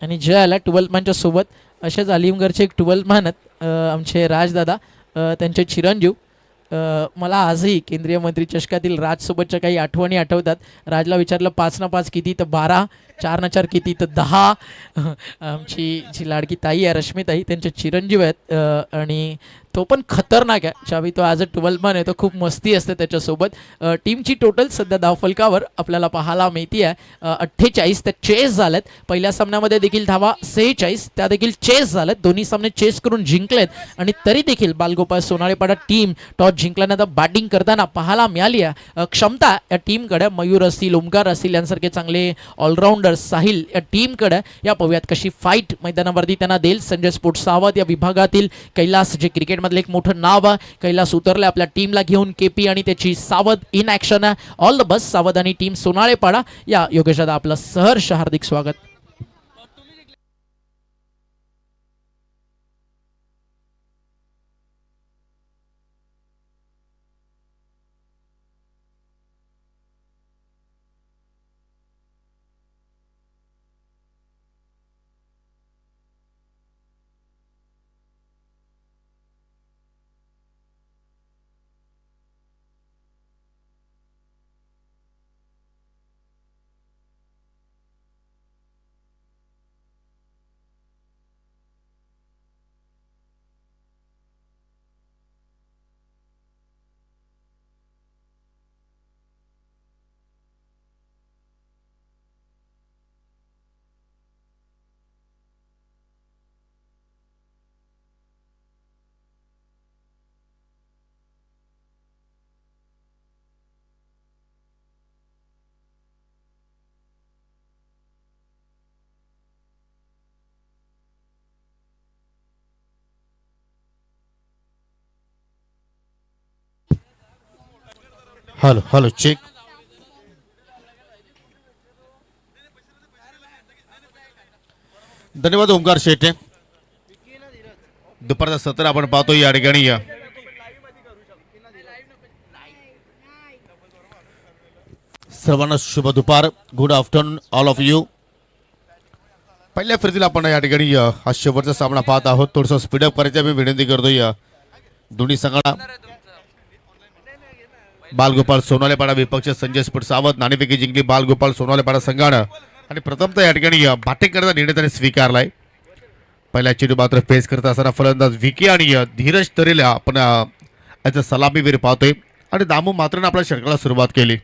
आणि जय आला 12 मॅनच्या सोबत. असेच अलीमगडचे एक 12 मॅन आहेत आमचे राजदादा, त्यांचे चिरंजीव. मला आजही केंद्रीय मंत्री चषकातील राजसोबतच्या काही आठवणी आठवतात. राजला विचारलं 5 ना 5 किती, तर 12, 4 ना 4 किती, तर 10. आमची जी लाडकी ताई आहे रश्मीताई, त्यांचे चिरंजीव आहेत. आणि तो पण खतरनाक आहे. ज्यावेळी तो ॲज अ 12 मॅन आहे तो खूप मस्ती असते त्याच्यासोबत. टीमची टोटल सध्या धावफलकावर आपल्याला पाहायला मिळती आहे 48 त्या चेस झाल्यात. पहिल्या सामन्यामध्ये देखील धावा 46 त्या देखील चेस झाल्यात. दोन्ही सामने चेस करून जिंकलेत. आणि तरी देखील बालगोपाळ सोनाळेपाडा टीम टॉस जिंकल्यानंतर बॅटिंग करताना पाहायला मिळाली आहे क्षमता या टीमकडे. मयूर असतील, ओमकार असतील यांसारखे चांगले ऑलराऊंडर्स साहिल या टीमकडे. या पाहूयात कशी फाईट मैदानावरती त्यांना देईल संजय स्पोर्ट्स सावध या विभागातील कैलास, जे क्रिकेट मधलं एक मोठं नाव आहे. कैलास उतरलं आपल्या टीमला घेऊन. केपी आणि त्याची सावध इन ॲक्शन आहे. ऑल द बेस्ट सावध आणि टीम सोनाळेपाडा. या योगेश दादा आपलं सहर्ष हार्दिक स्वागत. Hello hello check. धन्यवाद ओमकार शेटे. दुपारचा सत्र आपण पाहतो या ठिकाणी. सर्वांना शुभ दुपार. Good afternoon all of you. पहिल्या फिरतील आपण या ठिकाणी हा शेवटचा सामना पाहत आहोत. थोडंसं स्पीडअप करायची मी विनंती करतोय दोन्ही संघांना. बालगोपाळ सोनालेपाडा विपक्ष संजय स्पोर्ट्स सावध. नाणेफेकी जिंकली बालगोपाळ सोनालेपाडा संघानं. आणि प्रथमतः या ठिकाणी बॅटिंग करता निर्णय त्याने स्वीकारलाय. पहिल्या चेंडू मात्र फेस करत असताना फलंदाज विकी आणि धीरज तरेला आपण याचा सलामीवीर पाहतोय. आणि दामू मात्र आपल्या षटकाला सुरुवात केली.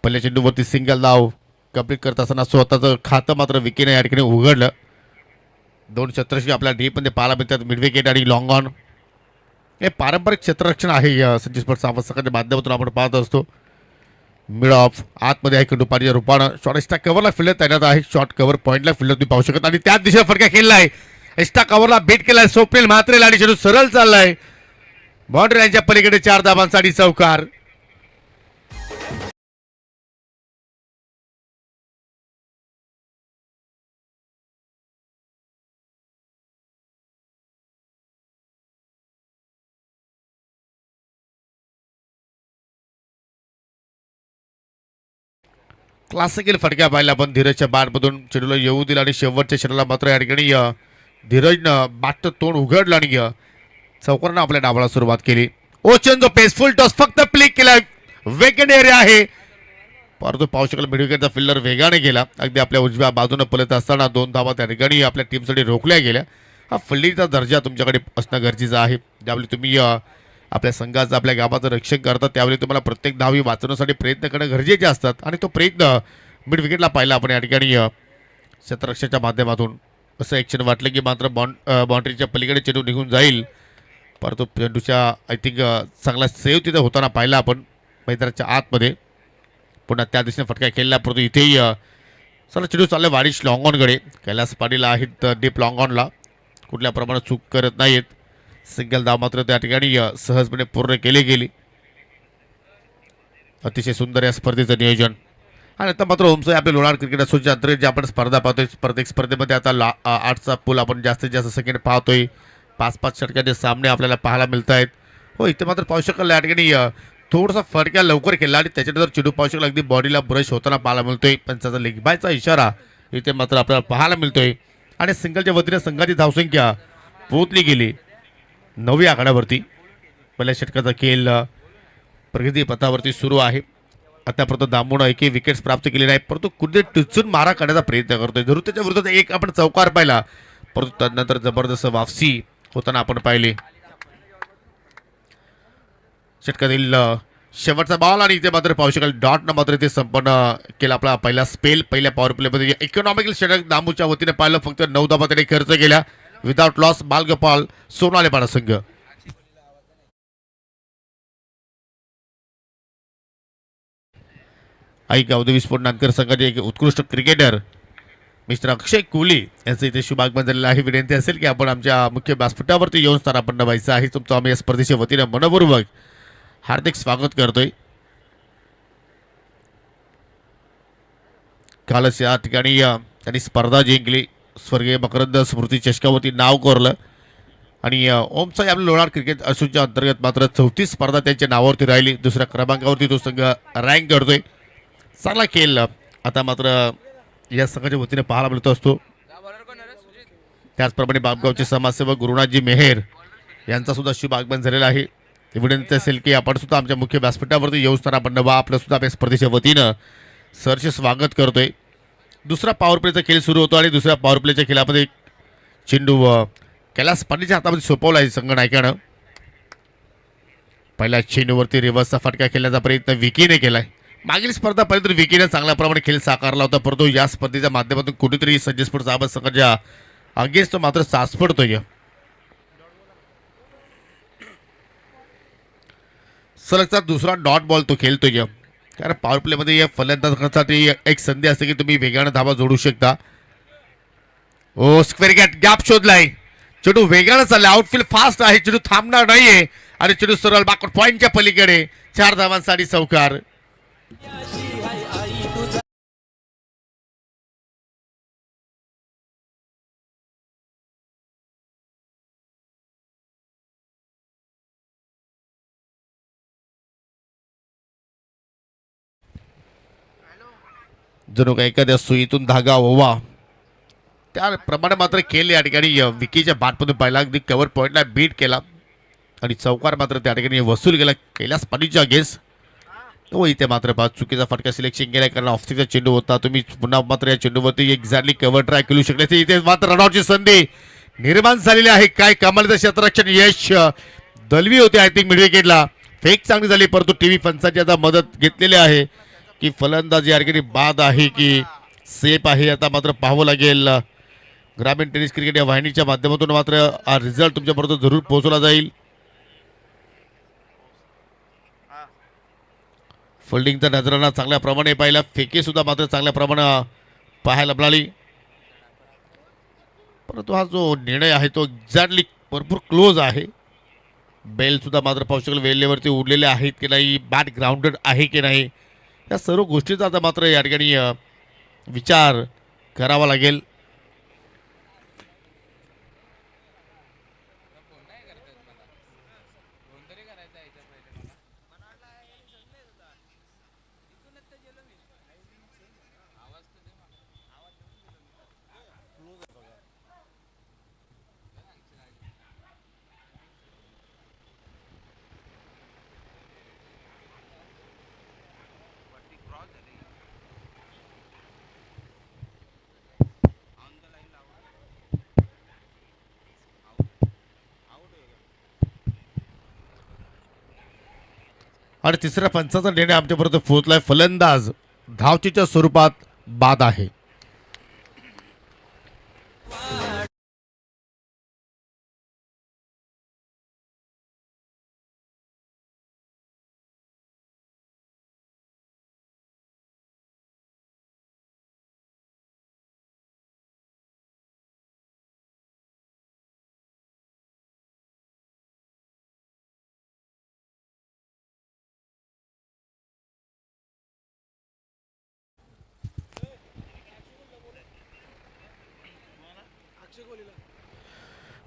पहिल्या चेंडूवरती सिंगल धाव कंप्लीट करत असताना स्वतःचं खातं मात्र विकीने या ठिकाणी उघडलं. 2 क्षेत्ररक्षक आपल्या डीपमध्ये पाहायला मिळतात. मिड विकेट आणि लॉंग ऑन. हे पारंपरिक क्षेत्ररक्षण आहे संजय स्पोर्ट्स सकाळच्या माध्यमातून आपण पाहत असतो. मिड ऑफ आतमध्ये आहे खंडूपाटीच्या रूपानं. शॉर्ट एक्स्ट्रा कव्हरला फिल्डर तैनात आहे. शॉर्ट कव्हर पॉईंटला फिल्डर तुम्ही पाहू शकता. आणि त्याच दिशेला फटका खेळलाय. एक्स्ट्रा कव्हरला बेट केलाय स्वप्नील म्हात्रेला. आणि चेंडू सरळ चाललाय बाउंड्री लाईनच्या पलीकडे. 4 धावांसाठी चौकार. क्लासिकल फटक्या पाहिला पण धीरजच्या बॅटमधून चेंडूला येऊ दिला. आणि शेवटच्या षटकाला मात्र या ठिकाणी धीरजनं बॅटचं तोंड उघडलं आणि चौकारानं आपल्या डावाला सुरुवात केली. ओचन जो पेसफुल टॉस फक्त प्लिक केला. वेकेंड एरिया आहे. परंतु पाहू शकेल मिड विकेटचा फिल्डर वेगाने गेला. अगदी आपल्या उजव्या बाजूने पलत असताना 2 धावा त्या ठिकाणी आपल्या टीमसाठी रोखल्या गेल्या. हा फिल्डिंगचा दर्जा तुमच्याकडे असणं गरजेचं आहे. ज्यावेळी तुम्ही आपल्या संघाचं आपल्या गावाचं रक्षण करतात त्यावेळी तुम्हाला प्रत्येक धावी वाचवण्यासाठी प्रयत्न करणं गरजेचे असतात. आणि तो प्रयत्न मिड विकेटला पाहिला आपण या ठिकाणी क्षेत्ररक्षकाच्या माध्यमातून. असं एक क्षण वाटलं की मात्र बाउंड्रीच्या पलीकडे चेंडू निघून जाईल. परंतु चेंडूच्या आय थिंक चांगला सेव्ह तिथे होताना पाहिला आपण मैदानाच्या आतमध्ये. पुन्हा त्या दिशेने फटका खेळला. परंतु इथेही चला चेंडू चालला वाडिश लॉंग ऑनकडे. कैलास पाटील आहेत डीप लॉंग ऑनला. कुठल्या प्रमाणात चूक करत नाहीत. सिंगल धाव मात्र त्या ठिकाणी सहजपणे पूर्ण केली गेली. अतिशय सुंदर या स्पर्धेचं नियोजन. आणि आता मात्र होमचं आपल्या लोणार क्रिकेट असोसिएशन अंतर्गत जे आपण स्पर्धा पाहतोय प्रत्येक स्पर्धेमध्ये आता 8चा पूल आपण जास्तीत जास्त सेकंड पाहतोय. 5-5 षटकाचे सामने आपल्याला पाहायला मिळत आहेत. हो इथे मात्र पाहू शकाल या ठिकाणी थोडासा फटका लवकर केला आणि त्याच्यानंतर चेंडू पाहू शकाल अगदी बॉडीला ब्रश होताना पाहायला मिळतोय. पण त्याचा लेग बायचा इशारा इथे मात्र आपल्याला पाहायला मिळतोय आणि सिंगलच्या वतीने संघाची धावसंख्या पोहोचली गेली 9व्या आकड्यावरती. पहिल्या षटकाचा खेळ प्रगती पथावरती सुरू आहे. आतापर्यंत दामोनं एकही विकेट्स प्राप्त केली नाही, परंतु कुठे टिचून मारा करण्याचा प्रयत्न करतोय. जरूर त्याच्या विरोधात एक आपण चौकार पाहिला, परंतु त्यानंतर जबरदस्त वापसी होताना आपण पाहिले. षटकातील शेवटचा बॉल आणि इथे मात्र पाहू शकाल डॉटनं मात्र इथे संपन्न केला आपला पहिला स्पेल. पहिल्या पॉवर प्लेमध्ये इकॉनॉमिकल षटक दामूच्या वतीने पाहिलं. फक्त 9 धावा त्याने खर्च केल्या विदाउट लॉस. बालगोपाल सोनालेपाडा संघ. आई गावदेवी स्पोर्ट नांदकर संघाचे एक उत्कृष्ट क्रिकेटर मिस्टर अक्षय कोहली यांचं इथे शुभागमन झालेलं आहे. विनंती असेल की आपण आमच्या मुख्य व्यासपीठावरती येऊन स्थानापन्न व्हायचं आहे. तुमचं आम्ही या स्पर्धेच्या वतीने मनपूर्वक हार्दिक स्वागत करतोय. कालच या ठिकाणी त्यांनी स्पर्धा जिंकली. स्वर्गीय मकरंद स्मृती चषकावरती नाव कोरलं आणि ओमसाई आपल्या लोणार क्रिकेट असोसिएशनच्या अंतर्गत मात्र 34 स्पर्धा त्यांच्या नावावरती राहिली. दुसऱ्या क्रमांकावरती तो संघ रँक करतोय. चांगला खेळ आता मात्र या संघाच्या वतीने पाहायला मिळतो असतो. त्याचप्रमाणे बापगावचे समाजसेवक गुरुनाथजी मेहेर यांचा सुद्धा शुभ आगमन झालेला आहे. विनंती असेल की आपण सुद्धा आमच्या मुख्य व्यासपीठावरती येऊ स्थानापन्न व्हा. आपलं सुद्धा आपल्या स्पर्धेच्या वतीनं सरचे स्वागत करतोय. दुसरा पॉवर प्लेचा खेळ सुरू होतो आणि दुसऱ्या पॉवर प्लेच्या खेळामध्ये चेंडू कैलास पाटीलच्या हातामध्ये सोपवला आहे संघ नायकानं. पहिल्या चेंडूवरती रिव्हर्सचा फटका खेळण्याचा प्रयत्न विकीने केलाय. मागील स्पर्धा पाहिली तर विकीने चांगल्या प्रमाणे खेळ साकारला होता, परंतु या स्पर्धेच्या माध्यमातून कुठेतरी संजय स्पोर्ट्स आबाद संघाच्या अगेन्स्ट तो मात्र सास पडतोय. सलगचा दुसरा डॉट बॉल तो खेळतोय. कारण पॉवर प्लेमध्ये या फलंदाजांसाठी एक संधी असते की तुम्ही वेगाने धावा जोडू शकता. ओ स्क्वेअर गॅप शोधलाय. चेंडू वेगाने चाललाय. आउटफील्ड फास्ट आहे. चेंडू थांबणार नाहीये आणि चेंडू सरळ बॅकवर्ड पॉईंटच्या पलीकडे 4 धावांसाठी चौकार. जणू काही एखाद्या सुईतून धागा ओवा त्याप्रमाणे मात्र खेळ या ठिकाणी विकीच्या बॅटमधून पहिला अगदी कव्हर पॉईंटला बीट केला आणि चौकार मात्र त्या ठिकाणी वसूल केला कैलास पाटीलच्या अगेन्स्ट. तो इथे मात्र चुकीचा फटका सिलेक्शन केला कारण ऑफस्टिकचा चेंडू होता. तुम्ही पुन्हा मात्र या चेंडूवरती एक्झॅक्टली कव्हर ट्राय करू शकले. इथे मात्र रनआउटची संधी निर्माण झालेली आहे. काय कमालीचं क्षेत्ररक्षण यश दलवी होते आय थिंक मिड विकेटला. फेक चांगली झाली, परंतु टीव्ही पंचांची आता मदत घेतलेली आहे की फलंदाज या ठिकाणी बाद आहे की सेफ आहे. आता मात्र पाहावं लागेल. ग्रामीण टेनिस क्रिकेट या वाहिनीच्या माध्यमातून मात्र हा रिझल्ट तुमच्यापर्यंत जरूर पोहोचवला जाईल. फिल्डिंगचा नजराना चांगल्या प्रमाणे पाहिला. फेके सुद्धा मात्र चांगल्या प्रमाणात पाहायला मिळाली, परंतु हा जो निर्णय आहे तो एक्झॅक्टली भरपूर क्लोज आहे. बेल सुद्धा मात्र पाहू शकेल वेल्लेवरती उडलेले आहेत की नाही, बॅट ग्राउंडेड आहे की नाही, या सर्व गोष्टीचा आता मात्र या ठिकाणी विचार करावा लागेल. आणि तिसऱ्या पंचाचा निर्णय आमच्यापर्यंत पोहोचलाय. फलंदाज धावचीच्या स्वरूपात बाद आहे.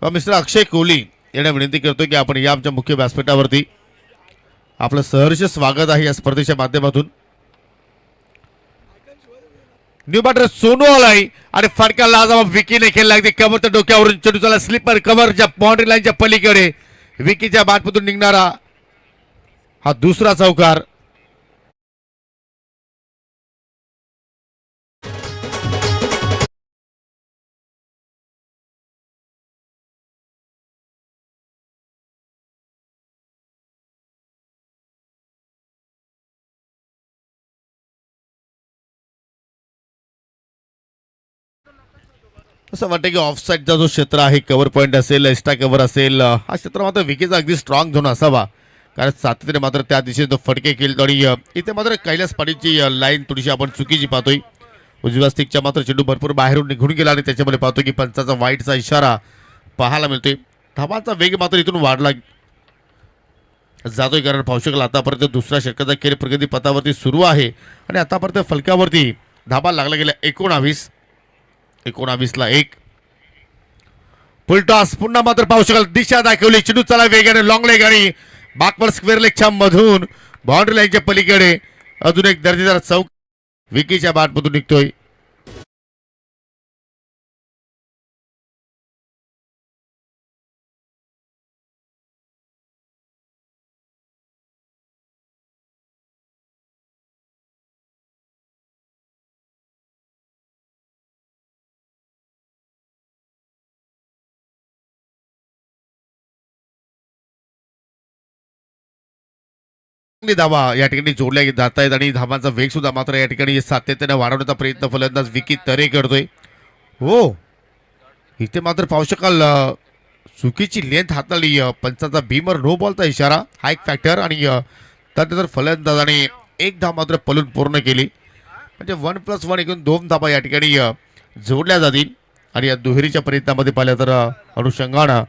मिस्टर अक्षय कोहली यांना विनंती करतो की आपण या आमच्या मुख्य व्यासपीठावरती आपलं सहर्ष स्वागत आहे या स्पर्धेच्या माध्यमातून. न्यू बॅटर सोनू आलाय आणि फटका लाजवाब विकीने खेळला अगदी कव्हरच्या डोक्यावरून चेंडू चला स्लिपर कव्हरच्या बाउंड्री लाईनच्या पलीकडे विकीच्या बॅटमधून निघणारा हा दुसरा चौकार. असं वाटतं की ऑफसाईडचा जो क्षेत्र आहे कव्हर पॉईंट असेल एक्स्ट्रा कव्हर असेल हा क्षेत्र मात्र विकीचा अगदी स्ट्रॉंग झोन असावा कारण सातत्याने मात्र त्या दिशेने तो फटके केले आणि इथे मात्र कैलास पाटीलची लाईन थोडीशी आपण चुकीची पाहतोय. उजव्या स्टिकच्या मात्र चेंडू भरपूर बाहेरून निघून गेला आणि त्याच्यामध्ये पाहतो की पंचाचा वाईटचा इशारा पाहायला मिळतोय. धावांचा वेग मात्र इथून वाढला जातोय कारण पाहू शकाल आतापर्यंत दुसऱ्या षटकाचा खेळ प्रगती पथावरती सुरू आहे आणि आतापर्यंत फलकावरती धाबा लागला गेला 19ला 1. फुलटॉस पुन्हा मात्र पाहू शकाल दिशा दाखवली चेंडू चला वेगाने लॉंग लेग आणि बॅकवर्ड स्क्वेअर लेगच्या मधून बाउंड्री लाईनच्या पलीकडे अजून एक दर्जेदार चौक विकीच्या बॅटमधून निघतोय. धावा या ठिकाणी जोडल्या जात आहेत आणि धावांचा वेग सुद्धा मात्र या ठिकाणी सातत्याने वाढवण्याचा प्रयत्न फलंदाज विकी तरे करतोय. हो इथे मात्र पाहू शकाल चुकीची लेंथ हाताळली पंचाचा भीमर नो बॉलचा इशारा हा एक फॅक्टर आणि त्यानंतर फलंदाजाने एक धाव मात्र पलून पूर्ण केली म्हणजे 1+1 एकूण 2 धावा या ठिकाणी जोडल्या जातील आणि या दुहेरीच्या प्रयत्नामध्ये पाहिलं तर अनुषंगानं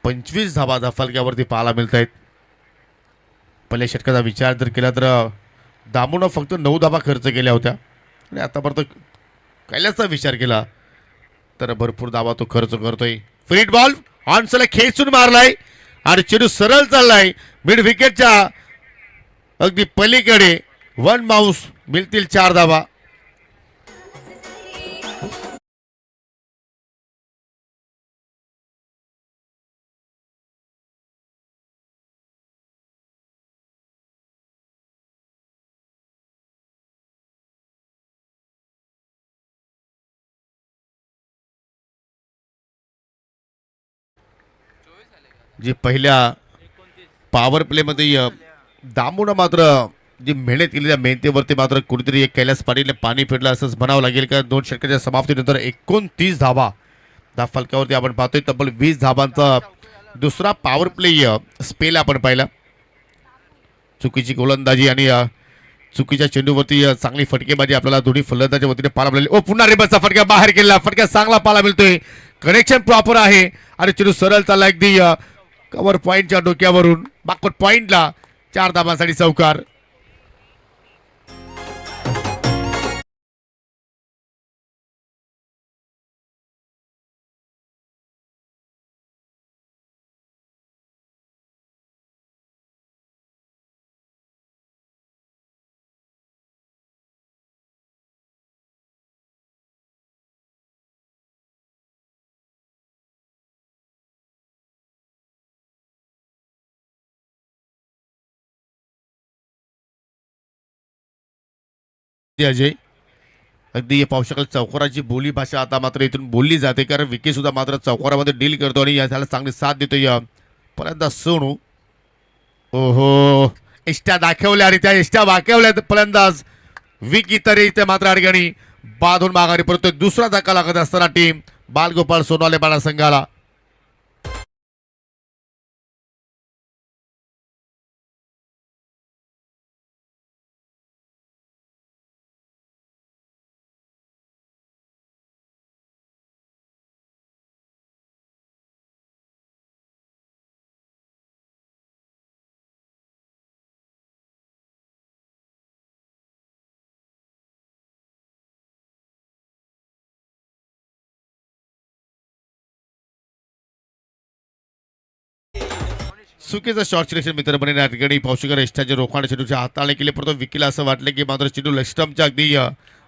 25 धावा फलक्यावरती पाहायला मिळत आहेत. पहिल्या षटकाचा विचार जर केला तर दामूनं फक्त 9 धावा खर्च केल्या होत्या आणि आतापर्यंत कैलासचा विचार केला तर भरपूर धावा तो खर्च करतोय. फ्रीट बॉल ऑनसला खेचून मारलाय आणि चेंडू सरळ चाललाय मिड विकेटच्या अगदी पलीकडे 1 माऊस मिळतील 4 धावा. जे पहिल्या पॉवर प्लेमध्ये दामून मात्र जी मेहनत केली त्या मेहनतीवरती मात्र कुठेतरी एक कैलास पाटीलने पाणी फेडलं असंच म्हणावं लागेल का 2 षटकाच्या समाप्तीनंतर 29 धावा त्या फलकावरती आपण पाहतोय. तब्बल 20 धावांचा दुसरा पॉवर प्ले स्पेल आपण पाहिला. चुकीची गोलंदाजी आणि चुकीच्या चेंडूवरती चांगली फटकेबाजी आपल्याला दोन्ही फलंदाच्या वतीने पाहायला मिळाली. ओ पुन्हा रिबसचा फटका बाहेर गेला फटका चांगला पाहायला मिळतोय. कनेक्शन प्रॉपर आहे आणि चेंडू सरळ चालला अगदी कव्हर पॉईंटच्या डोक्यावरून बॅकवर्ड पॉईंटला 4 धावांसाठी चौकार. अजय अगदी पाहू शकाल चौकाराची बोली भाषा आता मात्र इथून बोलली जाते कारण विकी सुद्धा मात्र चौकारामध्ये डील करतो आणि याला चांगली साथ देतो या फलंदाज सोनू. ओहो इष्ट्या दाखवल्या आणि त्या इष्ट्या दाखवल्या फलंदाज विकी तरी इथे मात्र अडगणी बांधून माघारी परतोय. दुसरा धक्का लागत असताना टीम बालगोपाल सोनवाले बाळा संघाला चुकीचं शॉर्ट सिलेक्शन मित्रपणे या ठिकाणी पावशेकर एस्टाचे रोखण्याचे चेंडूचे हाताळणी केले परंतु विकीला असं वाटलं की मात्र चेंडू लेस्टमच्या अगदी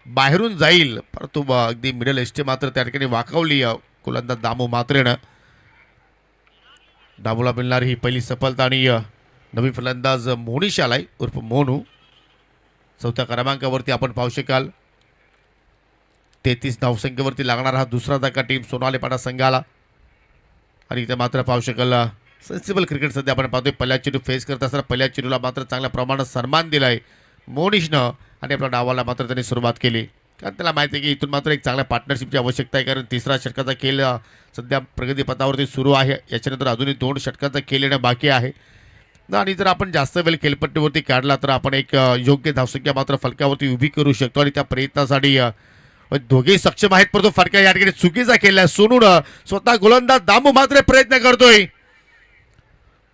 बाहेरून जाईल, परंतु अगदी मिडल एस्टे मात्र त्या ठिकाणी वाकवली गोलंदाज दामू मात्रेनं. दामूला मिळणारी ही पहिली सफलता आणि नवीन फलंदाज मोनिश आलाय उर्फ मोनू. चौथ्या क्रमांकावरती आपण पाहू शकाल 33 धावसंख्येवरती लागणारा हा दुसरा धक्का टीम सोनाली पाडा संघाला. आणि इथे मात्र पाहू शकाल सेन्सिबल क्रिकेट सध्या आपण पाहतोय. पहिल्या चेंडू फेस करत असताना पहिल्या चेंडूला मात्र चांगल्या प्रमाणात सन्मान दिलाय मोनिशनं आणि आपल्या डावाला मात्र त्यांनी सुरुवात केली. कारण त्याला माहिती आहे की इथून मात्र एक चांगल्या पार्टनरशिपची आवश्यकता आहे. कारण तिसरा षटकाचा खेळ सध्या प्रगतीपथावरती सुरू आहे. याच्यानंतर अजूनही 2 षटकाचा खेळ येणं बाकी आहे. आणि जर आपण जास्त वेळ खेळपट्टीवरती काढला तर आपण एक योग्य धावसंख्या मात्र फलकावरती उभी करू शकतो. आणि त्या प्रयत्नासाठी दोघेही सक्षम आहेत, परंतु फटका या ठिकाणी चुकीचा केला. सोनून स्वतः गोलंदाज दामू मात्र प्रयत्न करतोय.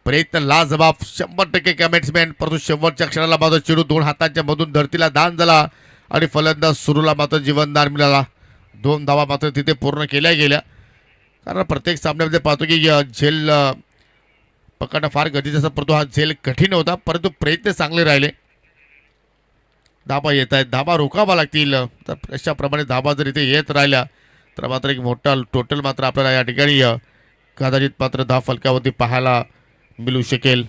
प्रयत्न लाजबाब 100% कमेंट्समॅन, परंतु शेवटच्या क्षणाला मात्र चेंडू 2 हातांच्या मधून धरतीला दान झाला आणि फलंदाज सुरूला मात्र जीवनदान मिळाला. 2 धावा मात्र तिथे पूर्ण केल्या गेल्या. कारण प्रत्येक सामन्यामध्ये पाहतो की झेल पकडणं फार गरजेचं असतं, परंतु हा झेल कठीण होता, परंतु प्रयत्न चांगले राहिले. धाबा येत आहेत, धाबा रोखावा लागतील. तर अशाप्रमाणे धाबा जर इथे येत राहिल्या तर मात्र एक मोठा टोटल मात्र आपल्याला या ठिकाणी कदाचित मात्र धाव फलकावरती पाहायला मिळू शकेल.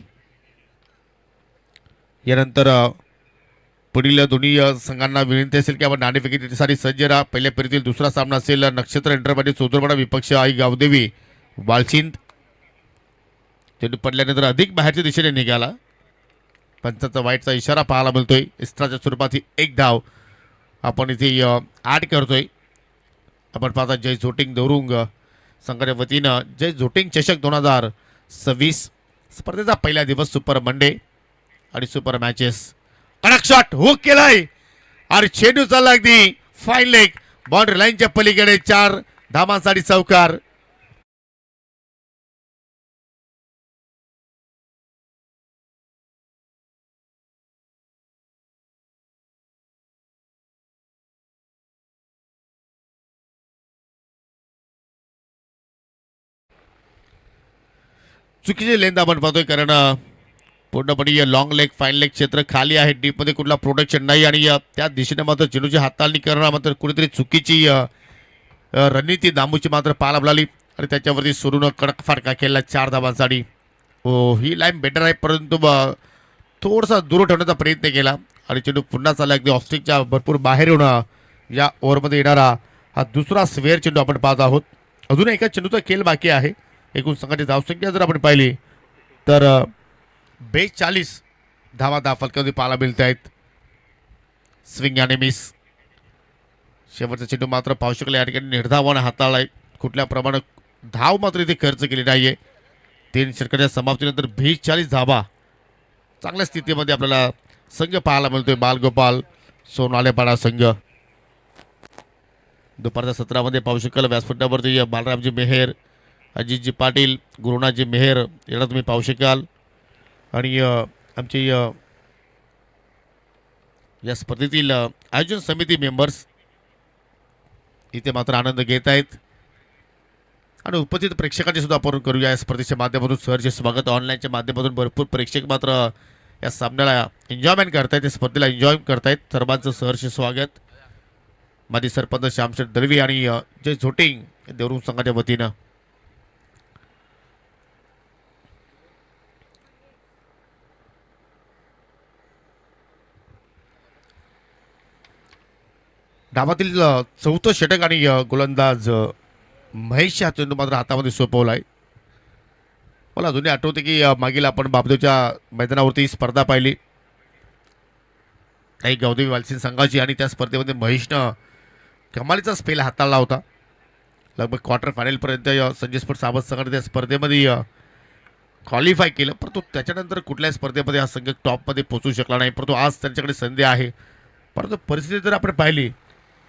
यानंतर पुढील दोन्ही संघांना विनंती असेल की आपण नाणेफेकीसाठी सज्ज राहा. पहिल्या फेरीतील दुसरा सामना असेल नक्षत्र इंटरमध्ये चौदरपाडा विपक्ष आई गावदेवी बालचिंद. चेंडू पडल्यानंतर अधिक बाहेरच्या दिशेने निघाला. पंचाचा वाईटचा इशारा पाहायला मिळतोय. इस्त्राच्या स्वरूपात ही एक धाव आपण इथे ॲड करतोय. आपण पाहता जय झोटिंग देवरुंग संघाच्या वतीनं जय झोटिंग चषक 2026 स्पर्धेचा पहिला दिवस सुपर मंडे आणि सुपर मॅचेस. कडक शॉट हुक केलाय आणि चेंडू चालला अगदी फाईन लेग बाउंड्री लाईनच्या पलीकडे. 4 धावांसाठी चौकार. चुकीचे लेंथ आपण पाहतोय, कारण पूर्णपणे लॉंग लेग फाईन लेग क्षेत्र खाली आहे. डीपमध्ये कुठला प्रोटेक्शन नाही आणि त्या दिशेने मात्र चेंडूची हाताळणी करणं मात्र कुठेतरी चुकीची रणनीती दामूची मात्र पाहायला मिळाली आणि त्याच्यावरती सुरूनं कडक फटका केला 4 धावांसाठी. ही लाईन बेटर आहे, परंतु थोडासा दूर ठेवण्याचा प्रयत्न केला आणि चेंडू पुन्हा चालला अगदी ऑफस्टिकच्या भरपूर बाहेर येऊन या ओव्हरमध्ये येणारा हा दुसरा स्वेअर चेंडू आपण पाहत आहोत. अजून एका चेंडूचा खेळ बाकी आहे. एकूण संघाची धावसंख्या जर आपण पाहिली तर 42 धावा फलकावरती पाहायला मिळत आहेत. स्विंग आणि मिस. शेवटचा चेंडू मात्र पाहू शकले या ठिकाणी निर्धावानं हाताळला आहे. कुठल्या प्रमाणात धाव मात्र इथे खर्च केली नाही आहे. 3 षटकाच्या समाप्तीनंतर 42 धावा चांगल्या स्थितीमध्ये आपल्याला संघ पाहायला मिळतोय. बालगोपाल सोनालेपाडा संघ. दुपारच्या सत्रामध्ये पाहू शकाल व्यासपीठावरती बालरामजी मेहेर, अजितजी पाटील, गुरुनाथजी मेहेर याला तुम्ही पाहू शकाल. आणि आमची या स्पर्धेतील आयोजन समिती मेंबर्स इथे मात्र आनंद घेत आहेत. आणि उपस्थित प्रेक्षकांचे सुद्धा आपण करूया या स्पर्धेच्या माध्यमातून सहर्ष स्वागत. ऑनलाईनच्या माध्यमातून भरपूर प्रेक्षक मात्र या सामन्याला एन्जॉयमेंट करतायत, या स्पर्धेला एन्जॉय करतायत. सर्वांचं सहर्ष स्वागत. माजी सरपंच श्यामशेठ दळवी आणि जय झोटिंग देवरुंग संघाच्या वतीनं. डावातील 4थं षटक आणि गोलंदाज महेश हा चेंडू मात्र हातामध्ये सोपवलाय. मला अजूनही आठवते की मागील आपण बाबदेवच्या मैदानावरती स्पर्धा पाहिली काही गावदेवी वालसिंग संघाची आणि त्या स्पर्धेमध्ये महेशनं कमालीचा स्पेल हाताळला होता. लगभग क्वार्टर फायनलपर्यंत संजय स्पोर्ट्स सावंत संघाने त्या स्पर्धेमध्ये क्वालिफाय केलं, परंतु त्याच्यानंतर कुठल्याही स्पर्धेमध्ये हा संघ टॉपमध्ये पोहोचू शकला नाही. परंतु आज त्यांच्याकडे संधी आहे. परंतु परिस्थिती जर आपण पाहिली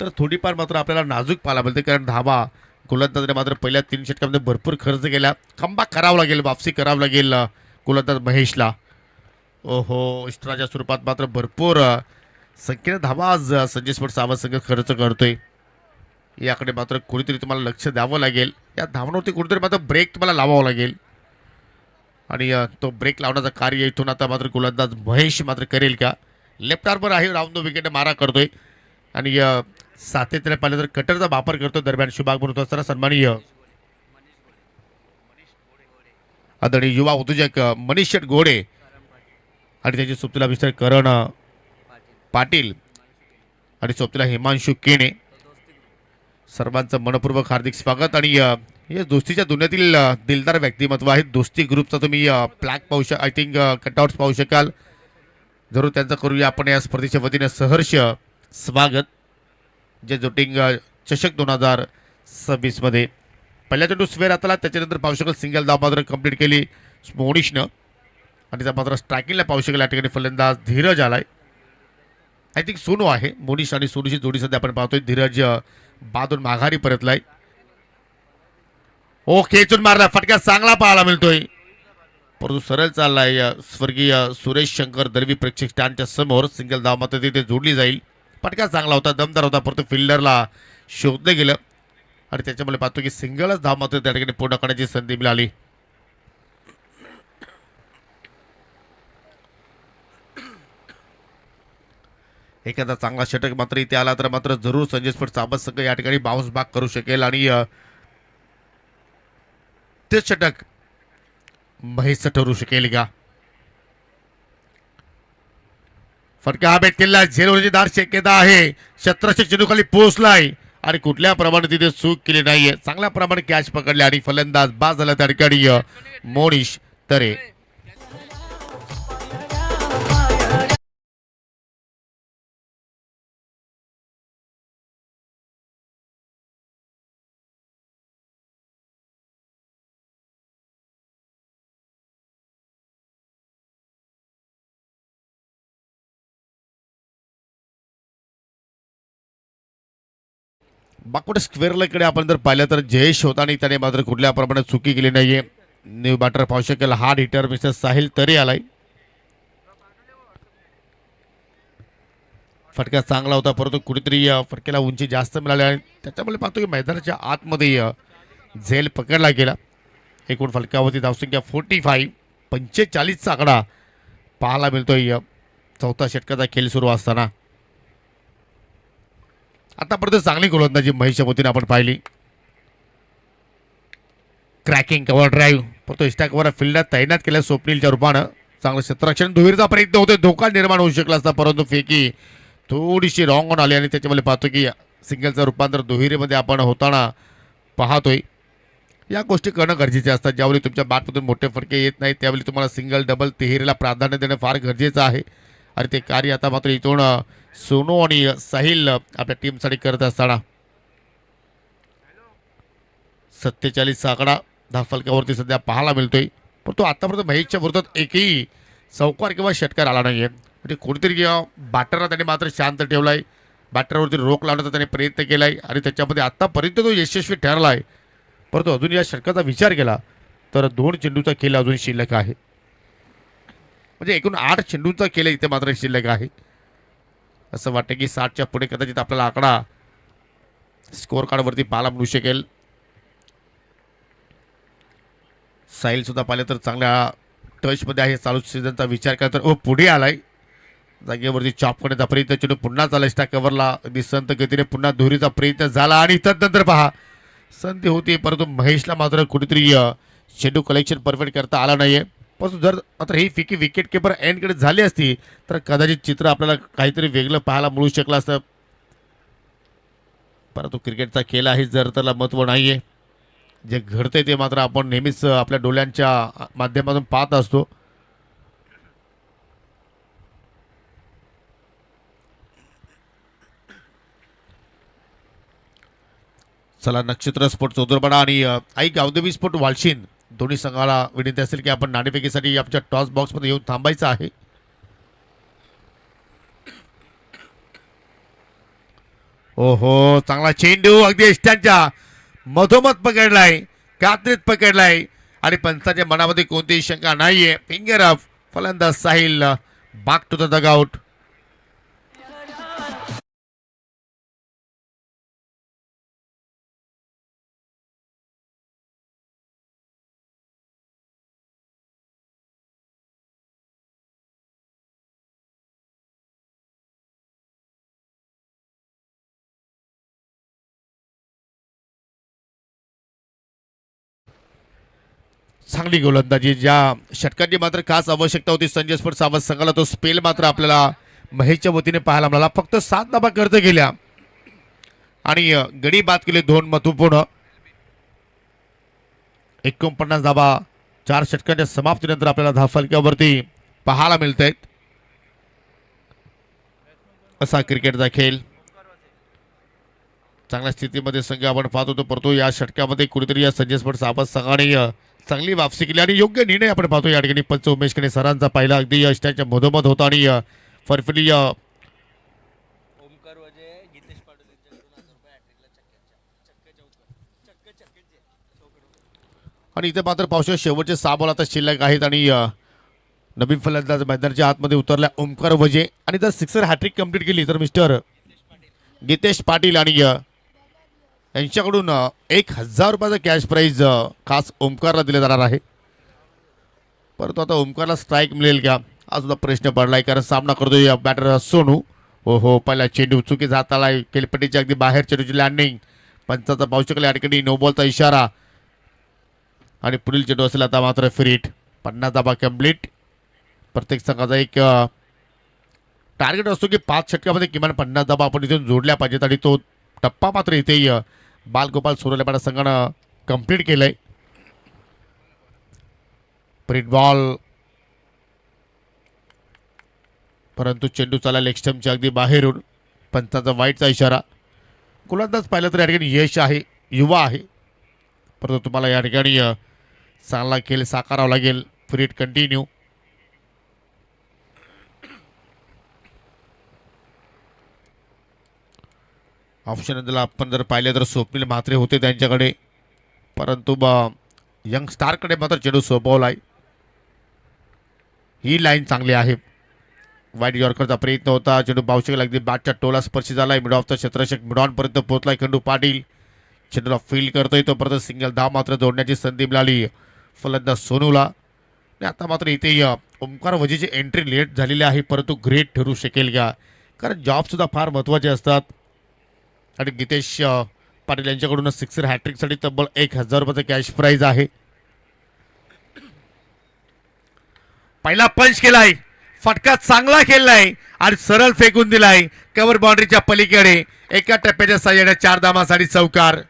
तर थोडीफार मात्र आपल्याला नाजूक पाहायला मिळते, कारण धावा गोलंदाजाने मात्र पहिल्या 3 षटकामध्ये भरपूर खर्च केला. कमबॅक करावं लागेल, वापसी करावं लागेल गोलंदाज महेशला. ओहो, इस्त्राच्या स्वरूपात मात्र भरपूर संख्येने धावा आज संजय स्पोर्ट्स सावंत संघ खर्च करतोय. याकडे मात्र कुणीतरी तुम्हाला लक्ष द्यावं लागेल. या धावण्यावरती कुठेतरी मात्र ब्रेक तुम्हाला लावावं लागेल आणि तो ब्रेक लावण्याचं कार्य इथून आता मात्र गोलंदाज महेश मात्र करेल का. लेफ्ट आर्मर आहे, राऊंड द विकेट मारा करतोय आणि सातत्याने पाहिलं तर कटरचा वापर करतो दरम्यान शुभाग बनवतो असताना सन्माननीय आदरणीय युवा उद्योजक मनीष शेट घोडे आणि त्याचे सोबतीला मिस्टर करण पाटील आणि सोबतीला हिमांशू केणे सर्वांचं मनपूर्वक हार्दिक स्वागत. आणि हे दोस्तीच्या दुनियातील दिलदार व्यक्तिमत्व आहेत. दोस्ती ग्रुपचा तुम्ही फ्लॅग पाहू शकाल, आय थिंक कटआउट्स पाहू शकाल. जरूर त्यांचं करूया आपण या स्पर्धेच्या वतीने सहर्ष स्वागत. जे जोटिंग चषक 2026 मध्ये पहिल्या चेंडू स्वेअर हाताला, त्याच्यानंतर पाहू शकाल सिंगल धाव मात्र कंप्लीट केली मोनिशनं. आणि त्या मात्र स्ट्रायकिंगला पाहू शकाल या ठिकाणी फलंदाज धीरज आलाय. आय थिंक सोनू आहे. मोनिश आणि सोनूची जोडी सध्या आपण पाहतोय. धीरज बादून माघारी परतलाय. ओ खेचून मारला, फटका चांगला पाहायला मिळतोय परंतु सरळ चाललाय. स्वर्गीय सुरेश शंकर दरवी प्रेक्षक स्टँडच्या समोर सिंगल धाव मात्र तिथे जोडली जाईल. फटका चांगला होता, दमदार होता, परंतु फिल्डरला शोधलं गेलं आणि त्याच्यामुळे पाहतो की सिंगलच धाव मात्र त्या ठिकाणी पूर्ण करण्याची संधी मिळाली. एखादा चांगला षटक मात्र इथे आला तर मात्र जरूर संजय स्पोर्ट्स चाबत संघ या ठिकाणी बाउन्स बॅक करू शकेल आणि ते षटक महेशचं ठरू शकेल का. फटका हा बेट केला, झेलवरची दार शक्यता आहे. 1700 चेंडू खाली पोहोचलाय आणि कुठल्या प्रमाणे तिथे चूक केली नाहीये. चांगल्या प्रमाणे कॅच पकडले आणि फलंदाज बाद झाला त्या ठिकाणी मोनिश तरे. बाकवड स्क्वेअरला आपण जर पाहिलं तर जयेश होता आणि त्याने मात्र कुठल्या प्रमाणात चुकी केली नाहीये. न्यू बॅटर पाहू शकेल हार्ड हिटर मिस्टर साहिल तरी आलाय. फटका चांगला होता परंतु कुठेतरी फटक्याला उंची जास्त मिळाली आणि त्याच्यामुळे पाहतो की मैदानाच्या आतमध्ये झेल पकडला गेला. एकूण फटकावरती धावसंख्या 45 45चा आकडा पाहायला मिळतोय चौथा षटकाचा खेळ सुरू असताना. आतापर्यंत चांगली गोलंदाजी महेशच्या वतीने आपण पाहिली. क्रॅकिंग कव्हर ड्राईव्ह परंतु इस्टाकवर फिल्डर तैनात केल्या स्वप्नीलच्या रूपानं चांगलं क्षेत्ररक्षण दुहेरीचा प्रयत्न होतोय. धोका निर्माण होऊ शकला असता परंतु फेकी थोडीशी रॉंग ऑन आली आणि त्याच्यामध्ये पाहतो की सिंगलचं रूपांतर दुहेरीमध्ये आपण होताना पाहतोय. या गोष्टी करणं गरजेचे असतात. ज्यावेळी तुमच्या बॅटमधून मोठे फटके येत नाहीत त्यावेळी तुम्हाला सिंगल डबल तिहेरीला प्राधान्य देणं फार गरजेचं आहे आणि ते कार्य आता मात्र इथून सोनू आणि साहिल आपल्या टीमसाठी करत असताना 47चा आकडा धावफलकावरती सध्या पाहायला मिळतोय. परंतु आतापर्यंत महेशच्या विरोधात एकही चौकार किंवा षटकार आला नाहीये. म्हणजे कोणीतरी बॅटरला त्याने मात्र शांत ठेवलाय. बॅटरवरती रोख लावण्याचा त्याने प्रयत्न केलाय आणि त्याच्यामध्ये आतापर्यंत तो यशस्वी ठरलाय. परंतु अजून या षटकाचा विचार केला तर 2 चेंडूचा खेळ अजून शिल्लक आहे. म्हणजे एकूण 8 चेंडूंचा खेळ इथे मात्र शिल्लक आहे. असं वाटतं की 60च्या पुढे कदाचित आपल्याला आकडा स्कोअर कार्डवरती पाहायला मिळू शकेल. साहिल सुद्धा पाहिलं तर चांगल्या टचमध्ये आहे. चालू सीझनचा विचार केला तर पुढे आलाय. जागेवरती चॉप करण्याचा प्रयत्न, चेंडू पुन्हा चालाय स्टॅक कव्हरला दिसंत गतीने पुन्हा दुहेरीचा प्रयत्न झाला आणि तदनंतर पहा संधी होती परंतु महेशला मात्र कुठेतरी चेंडू कलेक्शन परफेक्ट करता आला नाहीये. परंतु जर मात्र ही फिकी विकेट किपर एंडकडे झाली असती तर कदाचित चित्र आपल्याला काहीतरी वेगळं पाहायला मिळू शकलं असतं. परंतु क्रिकेटचा खेळ आहे, जर त्याला महत्त्व नाहीये. जे घडतंय ते मात्र आपण नेहमीच आपल्या डोळ्यांच्या माध्यमातून पाहत असतो. चला नक्षत्र स्पोर्ट चौदरपाडा आणि आई गावदेवी स्पोर्ट वालशीन दोन्ही संघाला विनंती असेल की आपण नाणेफेकीसाठी आमच्या टॉस बॉक्समध्ये येऊन थांबायचं आहे. ओहो चांगला चेंडू अगदी स्टँडच्या मधोमध पकडलाय, कात्रीत पकडलाय आणि पंचाच्या मनामध्ये कोणतीही शंका नाहीये. फिंगर अप फलंदाज Sahil back to the dugout. चांगली गोलंदाजी, ज्या षटकांची मात्र खास आवश्यकता होती संजय स्पोर्ट्स सावध संघाला, तो स्पेल मात्र आपल्याला महेशच्या वतीने पाहायला मिळाला. फक्त 7 धाबा खर्च केल्या आणि गडी बाद केले 2 महत्वपूर्ण. 49 धाबा 4 षटकांच्या समाप्तीनंतर आपल्याला धावफलकावरती पाहायला मिळत आहेत. असा क्रिकेटचा खेळ, चांगल्या स्थितीमध्ये संघ आपण पाहत होतो, परंतु या षटकामध्ये कुठेतरी या संजय स्पोर्ट्स सावध संघाने चांगली वापसी केली आणि योग्य निर्णय आपण पाहतो या ठिकाणी. पंच उमेश खरे सरांचा पहिला अगदी यष्टाच्या मधोमध होता आणि फरफिली आणि इथे मात्र पावसाळ्यात शेवटचे 6 बॉल आता शिल्लक आहेत आणि नवीन फलंदाज मैदानाच्या आतमध्ये उतरल्या ओमकार वजे आणि जर सिक्सर हॅट्रिक कंप्लीट केली तर मिस्टर गीतेश पाटील आणि यांच्याकडून 1000 रुपयाचा कॅश प्राईज खास ओमकारला दिला जाणार आहे. परंतु आता ओमकारला स्ट्राईक मिळेल का हा सुद्धा प्रश्न पडलाय, कारण सामना करतोय बॅटर सोनू. हो पहिला चेंडू चुकी जाताला केलपट्टीच्या अगदी बाहेर चेंडूची लँडिंग, पंचाचा पाहू शकले या ठिकाणी नो बॉलचा इशारा आणि पुढील चेंडू असेल आता मात्र फ्रीट. 50 धाबा कंप्लीट. प्रत्येक संघाचा एक टार्गेट असतो की 5 षटकामध्ये किमान 50 धाबा आपण इथून जोडल्या पाहिजेत आणि तो टप्पा मात्र इथे बालगोपाल सोरलेपाडा संघानं कंप्लीट केलंय. फ्रीट बॉल, परंतु चेंडू चाला लेग स्टंपच्या अगदी बाहेरून, पंचाचा वाईटचा इशारा. गोलंदाज पाहिलं तर या ठिकाणी यश आहे, युवा आहे, परंतु तुम्हाला या ठिकाणी चांगला खेळ साकारावा लागेल. फ्रीट कंटिन्यू. ऑप्शन आपण जर पाहिले तर स्वप्नील म्हात्रे होते त्यांच्याकडे, परंतु यंग स्टारकडे मात्र चेंडू सोपवला आहे. ही लाईन चांगली आहे. वाईट यॉर्करचा प्रयत्न होता, चेंडू पावशेला अगदी बॅटच्या टोला स्पर्शी झालाय. मिड ऑफचा क्षेत्ररक्षक मिडॉनपर्यंत पोहोचलाय खंडू पाटील. चेंडूला फील्ड करतोय तो परत सिंगल धाव मात्र जोडण्याची संधी मिळाली फलंदाज सोनूला. आणि आता मात्र इथे ओमकार वजीची एंट्री लेट झालेली आहे, परंतु ग्रेट ठरू शकेल का, कारण जॉबसुद्धा फार महत्त्वाचे असतात. आणि गीतेश पाटील यांच्याकडून सिक्सर हॅट्रिकसाठी तब्बल 1000 रुपयाचा कॅश प्राईज आहे. पहिला पंच केलाय, फटका चांगला खेळलाय आणि सरळ फेकून दिलाय कव्हर बाउंड्रीच्या पलीकडे. एका टप्प्याच्या साह्याने 4 धावांसाठी चौकार.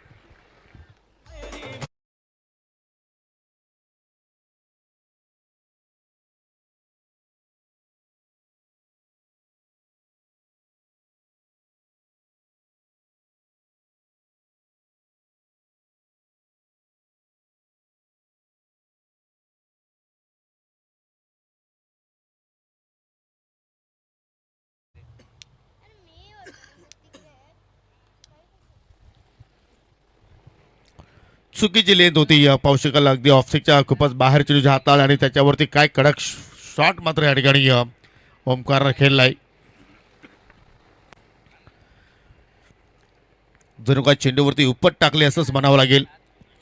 चुकीची लेंथ होती या पावशिकाला, अगदी ऑफसिकच्या खूपच बाहेर चेंडूच्या हाताला आणि त्याच्यावरती काय कडक शॉट मात्र या ठिकाणी ओमकारनं खेळलाय. जणू काय चेंडूवरती उपट टाकले असंच म्हणावं लागेल.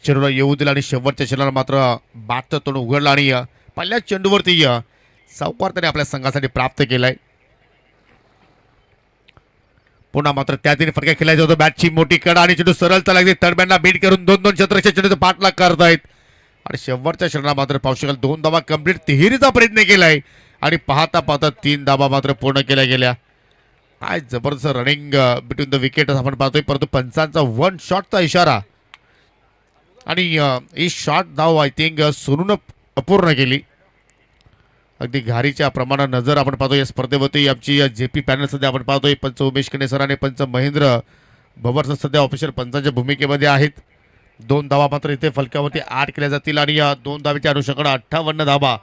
चेंडूला येऊ दिला आणि शेवटच्या चेंडूला मात्र बाटचं तोंड उघडलं आणि पहिल्या चेंडूवरती सावकार त्याने आपल्या संघासाठी प्राप्त केलाय. पुन्हा मात्र त्या तिने फटका खेळायचा होता. बॅटची मोठी कडा आणि चेंडू सरळ लागते, तडब्यांना बीट करून 2-2 क्षेत्ररक्षक चेंडूचा पाठलाग करतायत आणि शेवटच्या क्षणाला मात्र पावशेकल 2 धावा कंप्लीट तिहेरीचा प्रयत्न केलाय आणि पाहता पाहता 3 धावा मात्र पूर्ण केल्या गेल्या. काय जबरदस्त रनिंग बिटवीन द विकेट आपण पाहतोय, परंतु पंचांचा 1 शॉटचा इशारा आणि ही शॉट धाव आय थिंक सोनून अपूर्ण केली. अगदी घारीच्या प्रमाणात नजर आपण पाहतोय या स्पर्धेवरती. आमची जेपी पॅनल सध्या आपण पाहतोय पंच उमेश खरे सर आणि पंच महेंद्र भवर सध्या ऑफिशियल पंचांच्या भूमिकेमध्ये आहेत. 2 धावा मात्र इथे फलकावरती 8 केल्या जातील आणि या 2 धावेच्या अनुषंगाने 58 धावा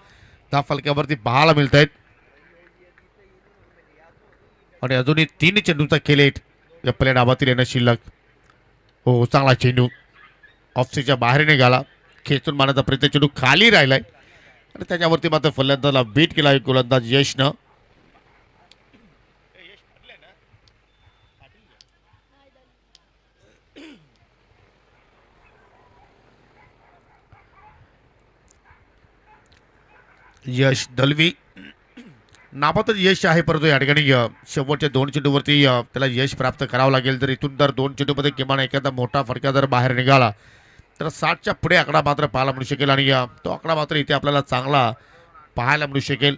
त्या फलकावरती पाहायला मिळत आहेत. आणि अजूनही 3 चेंडूचा खेळ या पहिल्या डावातील येणं शिल्लक. हो चांगला चेंडू ऑफसिकच्या बाहेर निघाला, खेचून मारण्याचा प्रयत्न, चेंडू खाली राहिलाय आणि त्याच्यावरती मात्र फलंदाजाला बीट केला गोलंदाज यशनं. यश दलवी नाबातच यश आहे, परंतु या ठिकाणी शेवटच्या 2 चेंडूवरती त्याला यश प्राप्त करावं लागेल. तर इथून जर 2 चेंडूमध्ये किमान एखादा मोठा फटका जर बाहेर निघाला तर 60च्या पुढे आकडा मात्र पाहायला मिळू शकेल आणि तो आकडा मात्र इथे आपल्याला चांगला पाहायला मिळू शकेल.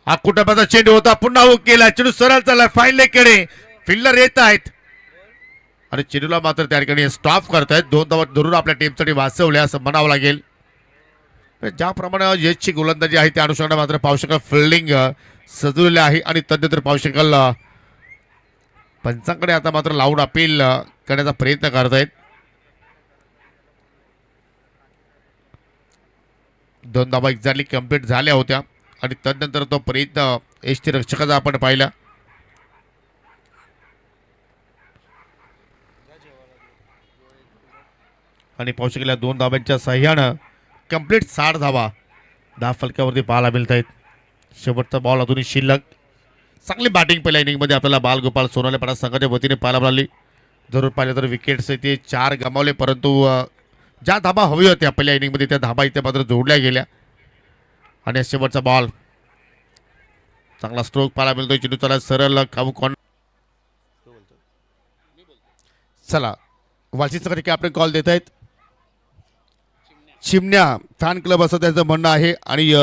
हा कुटुंबाचा चेंडू होता, पुन्हा हुक केला, चेंडू सरळ चालला फाईन लेगकडे, फिल्डर येत आहेत आणि चेंडूला मात्र त्या ठिकाणी स्टॉप करतायत. 2 धावा धरून आपल्या टीमसाठी वाचवल्या असं म्हणावं लागेल. ज्याप्रमाणे यशची गोलंदाजी आहे त्या अनुषंगाने मात्र पाहू शकाल फिल्डिंग सजवलेले आहे आणि तद्नंतर पाहू शकाल पंचांकडे आता मात्र लावून अपील करण्याचा प्रयत्न करतायत. 2 धावा एक्झॅक्टली कंप्लीट झाल्या होत्या आणि तदनंतर तो प्रयत्न एसटी रक्षकाचा आपण पाहिला. आणि पाहू शकेल 2 धाब्यांच्या सहाय्यानं कंप्लीट 60 धावा 10 फलकावरती पाहायला मिळत आहेत. शेवटचा बॉल अजूनही शिल्लक. चांगली बॅटिंग पहिल्या इनिंगमध्ये आपल्याला बालगोपाल सोनालेपाडा संघाच्या वतीने पाहायला मिळाली. जरूर पाहिलं तर विकेट्स ते 4 गमावले, परंतु ज्या धाबा हवी होत्या पहिल्या इनिंगमध्ये त्या धाबा इथे मात्र जोडल्या गेल्या. आणि शेवटचा बॉल चांगला स्ट्रोक पाहायला मिळतोय. चेंडू त्याला सरळ काबू कॉन. चला वालचीचा कॅप्टन कॉल देत आहेत. चिमण्या फॅन क्लब असं त्यांचं म्हणणं आहे आणि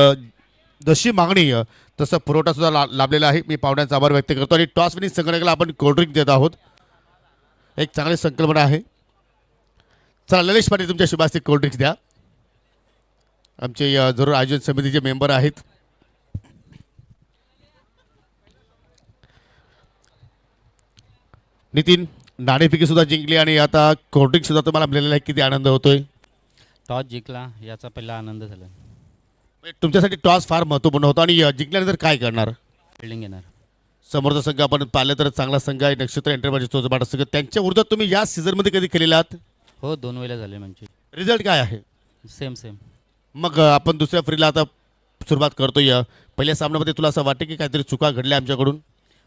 जशी मागणी तसं पुरवठा सुद्धा लाभलेला आहे. मी पाहुण्यांचा आभार व्यक्त करतो आणि टॉस विनिंग संघटनेला आपण कोल्ड्रिंक देत आहोत. एक चांगली संकल्पना आहे. चला ललिश पाटील तुमच्या शुभास्ती कोल्ड्रिंक्स द्या. आमचे जरूर आयोजन समितीचे मेंबर आहेत. नितीन नाणेफेकी सुद्धा जिंकली आणि आता कोल्ड्रिंक सुद्धा तुम्हाला मिळालेला आहे. किती आनंद होतोय. टॉस जिंकला याचा पहिला आनंद झाला. तुमच्यासाठी टॉस फार महत्त्वपूर्ण होता आणि जिंकल्यानंतर काय करणार. फिल्डिंग येणार. समोरचा संघ आपण पाहिलं तर चांगला संघ आहे. नक्षत्र एंटरप्राइजेस बाटा संघ त्यांच्या विरोधात तुम्ही या सीझनमध्ये कधी केलेला आहात. हो 2 वेळेला झाले म्हणजे. रिझल्ट काय आहे. सेम. मग आपण दुसऱ्या फ्रीला आता सुरुवात करतोय. पहिल्या सामन्यामध्ये तुला असं वाटतं की काहीतरी चुका घडल्या आमच्याकडून.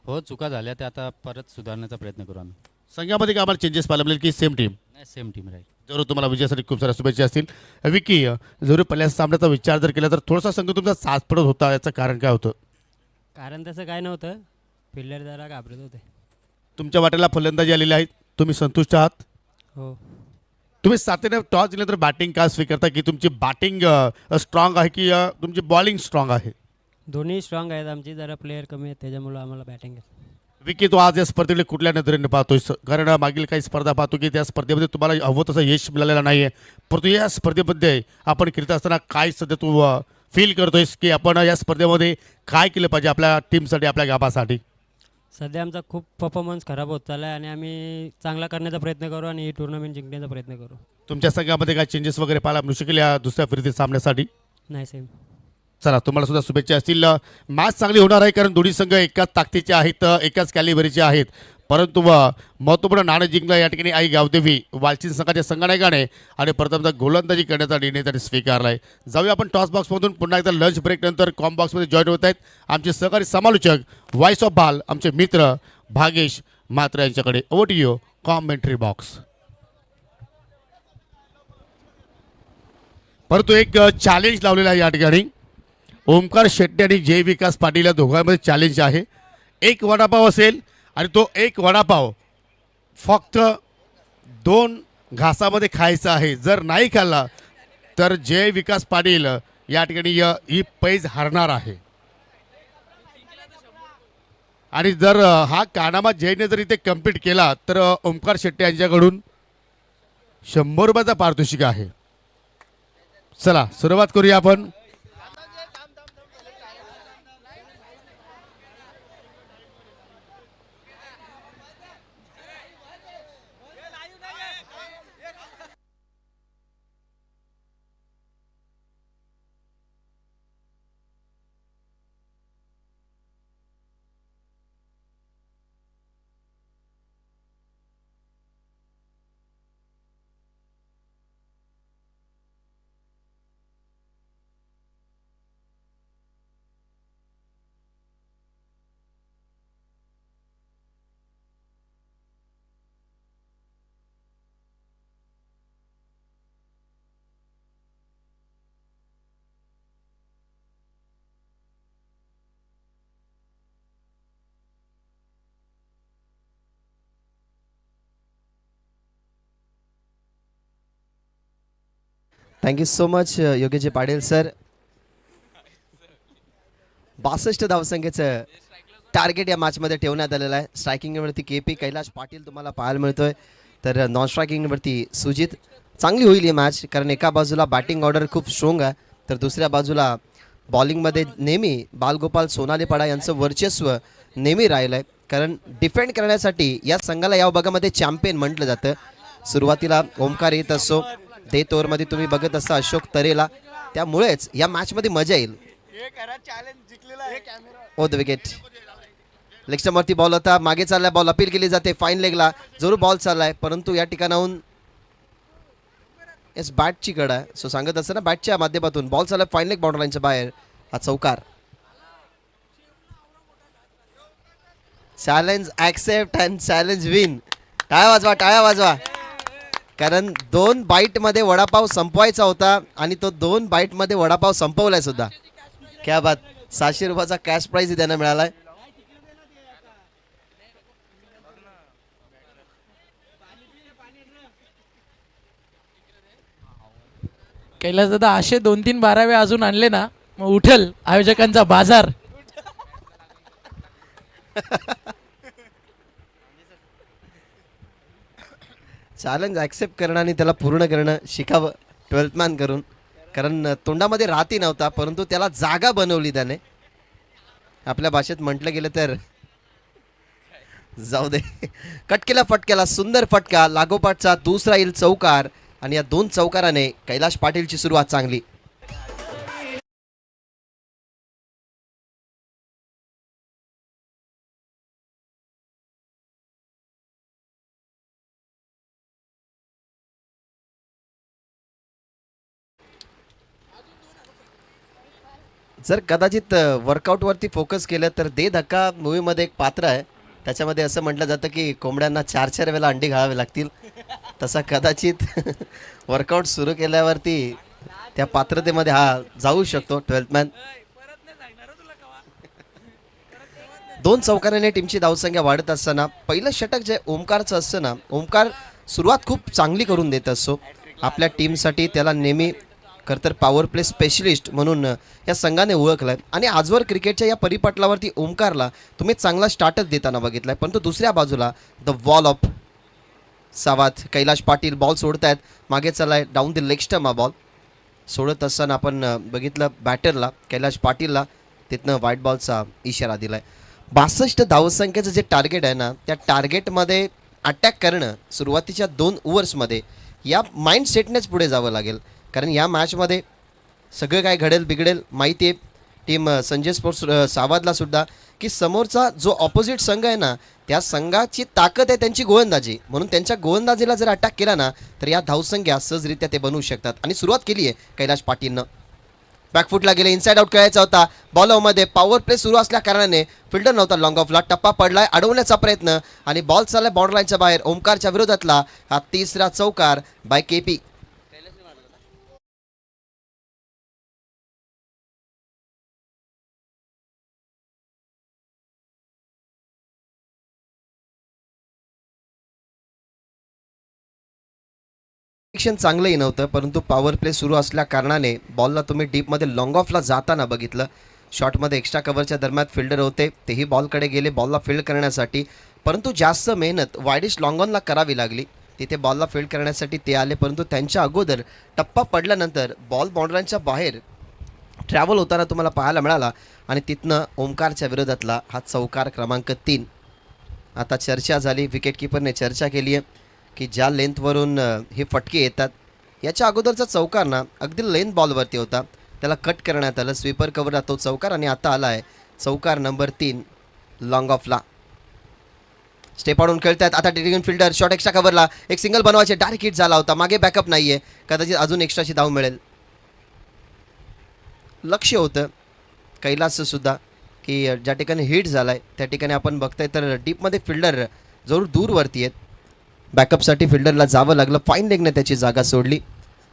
हो चुका झाल्या त्या आता परत सुधारण्याचा प्रयत्न करू आम्ही. संघामध्ये काय आम्हाला चेंजेस पाहायला मिळेल की सेम टीम. नाही सेम टीम राहील. जरूर तुम्हाला विजयासाठी खूप साऱ्या शुभेच्छा असतील. विकी जरूर पहिल्या सामन्याचा विचार जर केला तर थोडासा संघ तुमचा साथ पडत होता, याचं कारण काय होतं. कारण तसं काय नव्हतं. फिल्डर जरा घाबरत होते. तुमच्या वाट्याला फलंदाजी आलेली आहे, तुम्ही संतुष्ट आहात. हो तुम्ही सातत्याने टॉस दिल्यानंतर बॅटिंग का स्वीकारता की तुमची बॅटिंग स्ट्रॉंग आहे की तुमची बॉलिंग स्ट्रॉंग आहे. दोन्ही स्ट्रॉंग आहेत. आमची जरा प्लेयर कमी आहेत त्याच्यामुळं आम्हाला बॅटिंग आहे. विकी तू आज या स्पर्धेकडे कुठल्या नजरेने पाहतोय. कारण मागील काही स्पर्धा पाहतो की त्या स्पर्धेमध्ये तुम्हाला हवं तसं यश मिळालेलं नाही आहे, परंतु या स्पर्धेमध्ये आपण खेळत असताना काय सध्या तू फील करतोयस की आपण या स्पर्धेमध्ये काय केलं पाहिजे आपल्या टीमसाठी, आपल्या गावासाठी. सध्या आमचा खूप परफॉर्मन्स खराब होत चालला आहे आणि आम्ही चांगला करण्याचा प्रयत्न करू आणि ही टुर्नामेंट जिंकण्याचा प्रयत्न करू. तुमच्या संघामध्ये काय चेंजेस वगैरे पाहायला मिळू शकेल या दुसऱ्या फेरीतील सामन्यासाठी. नाही सेम. चला तुम्हाला सुद्धा शुभेच्छा असतील. मॅच चांगली होणार आहे कारण दोन्ही संघ एकाच ताकदीचे आहेत, एकाच कॅलिबरीचे आहेत, परंतु महत्त्वपूर्ण नाणं जिंकलं या ठिकाणी आई गावदेवी वालचीन संघाच्या संघनायकाने आणि प्रथमतः गोलंदाजी करण्याचा निर्णय त्यांनी स्वीकारला आहे. जाऊया आपण टॉस बॉक्समधून पुन्हा एकदा लंच ब्रेक नंतर कॉम बॉक्समध्ये जॉईन होत आहेत आमचे सहकारी समालोचक व्हॉइस ऑफ बाल आमचे मित्र भागेश म्हात्रे यांच्याकडे. Over to you commentary box. परंतु एक चॅलेंज लावलेला आहे या ठिकाणी. ओमकार शेट्टी आणि जय विकास पाटील या दोघांमध्ये चॅलेंज आहे. एक वडापाव असेल आणि तो एक वडापाव फक्त 2 घासामध्ये खायचा आहे. जर नाही खाल्ला तर जय विकास पाटील या ठिकाणी ही पैज हरणार आहे. आणि जर हा कारनामा जयने जर इथे कंप्लीट केला तर ओमकार शेट्टी यांच्याकडून 100 रुपयाचा पारितोषिक आहे. चला सुरुवात करूया आपण. Thank you so much Yogesh Patil sir. 62 धावसंख्येचं टार्गेट या मॅचमध्ये ठेवण्यात आलेलं आहे. स्ट्रायकिंगवरती KP कैलाश पाटील तुम्हाला पाहायला मिळतोय, तर नॉन स्ट्रायकिंगवरती सुजित. चांगली होईल ही मॅच, कारण एका बाजूला बॅटिंग ऑर्डर खूप स्ट्रॉंग आहे, तर दुसऱ्या बाजूला बॉलिंगमध्ये नेहमी बालगोपाल सोनालीपाडा यांचं वर्चस्व नेहमी राहिलं आहे. कारण डिफेंड करण्यासाठी या संघाला या विभागामध्ये चॅम्पियन म्हटलं जातं. सुरुवातीला ओमकार येत असो, डेथ ओव्हरमध्ये तुम्ही बघत असता अशोक तरेला, त्यामुळेच या मॅचमध्ये मजा येईल. ओ द विकेट. लेग स्टंपवरती बॉल होता, मागे चाललाय बॉल, अपील केली जाते फाईन लेगला, जरूर बॉल चाललाय, परंतु या ठिकाणाहून येस बॅटची कड आहे. सो सांगत असतं ना, बॅटच्या माध्यमातून बॉल चाललाय फाईन लेग बाउंड्रीच्या बाहेर. हा चौकार. Challenge accept and challenge win. टाळ्या वाजवा, टाळ्या वाजवा, कारण 2 बाईटमध्ये वडापाव संपवायचा होता आणि तो 2 बाईटमध्ये वडापाव संपवलाय सुद्धा. क्या बात. 600 रुपयाचा कॅश प्राईज त्यांना मिळालाय. कैलास दादा असे 2-3 बारावे अजून आणले ना, मग उठल आयोजकांचा बाजार. चॅलेंज ॲक्सेप्ट करणं आणि त्याला पूर्ण करणं शिकावं 12th मॅन करून, कारण तोंडामध्ये राहती नव्हता, परंतु त्याला जागा बनवली त्याने. आपल्या भाषेत म्हटलं गेलं तर जाऊ दे. कट केला फटक्याला, सुंदर फटका, लागोपाठचा दुसरा येईल चौकार, आणि या 2 चौकाराने कैलाश पाटीलची सुरुवात चांगली. जर कदाचित वर्कआउटवरती फोकस केलं तर दे धक्का मूवीमध्ये एक पात्र आहे, त्याच्यामध्ये असं म्हटलं जातं की कोंबड्यांना 4-4 वेळेला अंडी घालावे लागतील. तसा कदाचित वर्कआउट सुरू केल्यावरती त्या पात्रतेमध्ये हा जाऊ शकतो 12th मॅन. 2 चौकाराने टीमची धावसंख्या वाढत असताना पहिलं षटक जे ओमकारचं असतं ना, ओमकार सुरुवात खूप चांगली करून देत असतो आपल्या टीमसाठी. त्याला नेहमी खरं तर पॉवर प्ले स्पेशलिस्ट म्हणून या संघाने ओळखलं आहे, आणि आजवर क्रिकेटच्या या परिपटलावरती ओमकारला तुम्ही चांगला स्टार्टच देताना बघितला आहे. परंतु दुसऱ्या बाजूला the wall of Sawat Kailash Patil ball सोडत आहेत, मागे चाललाय डाऊन द लेग स्टंप. हा बॉल सोडत असताना आपण बघितलं बॅटरला कैलाश पाटीलला तिथनं व्हाईट बॉलचा इशारा दिलाय. 62 धावसंख्येचं जे टार्गेट आहे ना, त्या टार्गेटमध्ये अटॅक करणं सुरुवातीच्या 2 ओव्हर्समध्ये या माइंड सेटनेच पुढे जावं लागेल, कारण या मॅचमध्ये सगळं काय घडेल बिघडेल माहिती आहे टीम संजय स्पोर्ट्स सावादला सुद्धा, की समोरचा जो ऑपोजिट संघ आहे ना, त्या संघाची ताकद आहे त्यांची गोलंदाजी, म्हणून त्यांच्या गोलंदाजीला जर अटॅक केला ना, तर या धावसंख्या सहजरित्या ते बनवू शकतात. आणि सुरुवात केली आहे कैलाश पाटीलनं. बॅकफुटला गेले, इनसाइड आउट खेळायचा होता. बॉलमध्ये पॉवर प्ले सुरू असल्या कारणाने फिल्डर नव्हता लॉंग ऑफला, टप्पा पडलाय, अडवण्याचा प्रयत्न, आणि बॉल चाललाय बाउंड्री लाईनच्या बाहेर. ओमकारच्या विरोधातला हा तिसरा चौकार बाय KP. चांगलंही नव्हतं, परंतु पॉवर प्ले सुरू असल्या कारणाने बॉलला तुम्ही डीपमध्ये लॉंग ऑफला जाताना बघितलं. शॉटमध्ये एक्स्ट्रा कव्हरच्या दरम्यान फिल्डर होते, तेही बॉलकडे गेले बॉलला फील्ड करण्यासाठी, परंतु जास्त मेहनत वाईडिश लॉंग ऑनला करावी लागली. तिथे बॉलला फील्ड करण्यासाठी ते आले, परंतु त्यांच्या अगोदर टप्पा पडल्यानंतर बॉल बाउंड्रीच्या बाहेर ट्रॅव्हल होताना तुम्हाला पाहायला मिळाला, आणि तिथनं ओमकारच्या विरोधातला हा चौकार क्रमांक 3. आता चर्चा झाली, विकेटकीपरने चर्चा केली आहे की ज्या लेंथवरून हे फटके येतात, याच्या अगोदरचा चौकार ना अगदी लेंथ बॉलवरती होता, त्याला कट करण्यात आलं, स्वीपर कव्हरला तो चौकार, आणि आता आला आहे चौकार नंबर 3 लॉंग ऑफला. स्टेप आउट खेळतात आता टिटिंग फिल्डर, शॉट एक्स्ट्रा कव्हरला, एक सिंगल बनवायचे, डायरेक्ट हिट झाला होता, मागे बॅकअप नाही आहे, कदाचित अजून एक्स्ट्राची धाव मिळेल. लक्ष होतं कैलासचं सुद्धा की ज्या ठिकाणी हिट झाला आहे त्या ठिकाणी आपण बघताय तर डीपमध्ये फिल्डर जरूर दूरवरती आहेत, बॅकअपसाठी फिल्डरला जावं लागलं, फाईन लेगने त्याची जागा सोडली.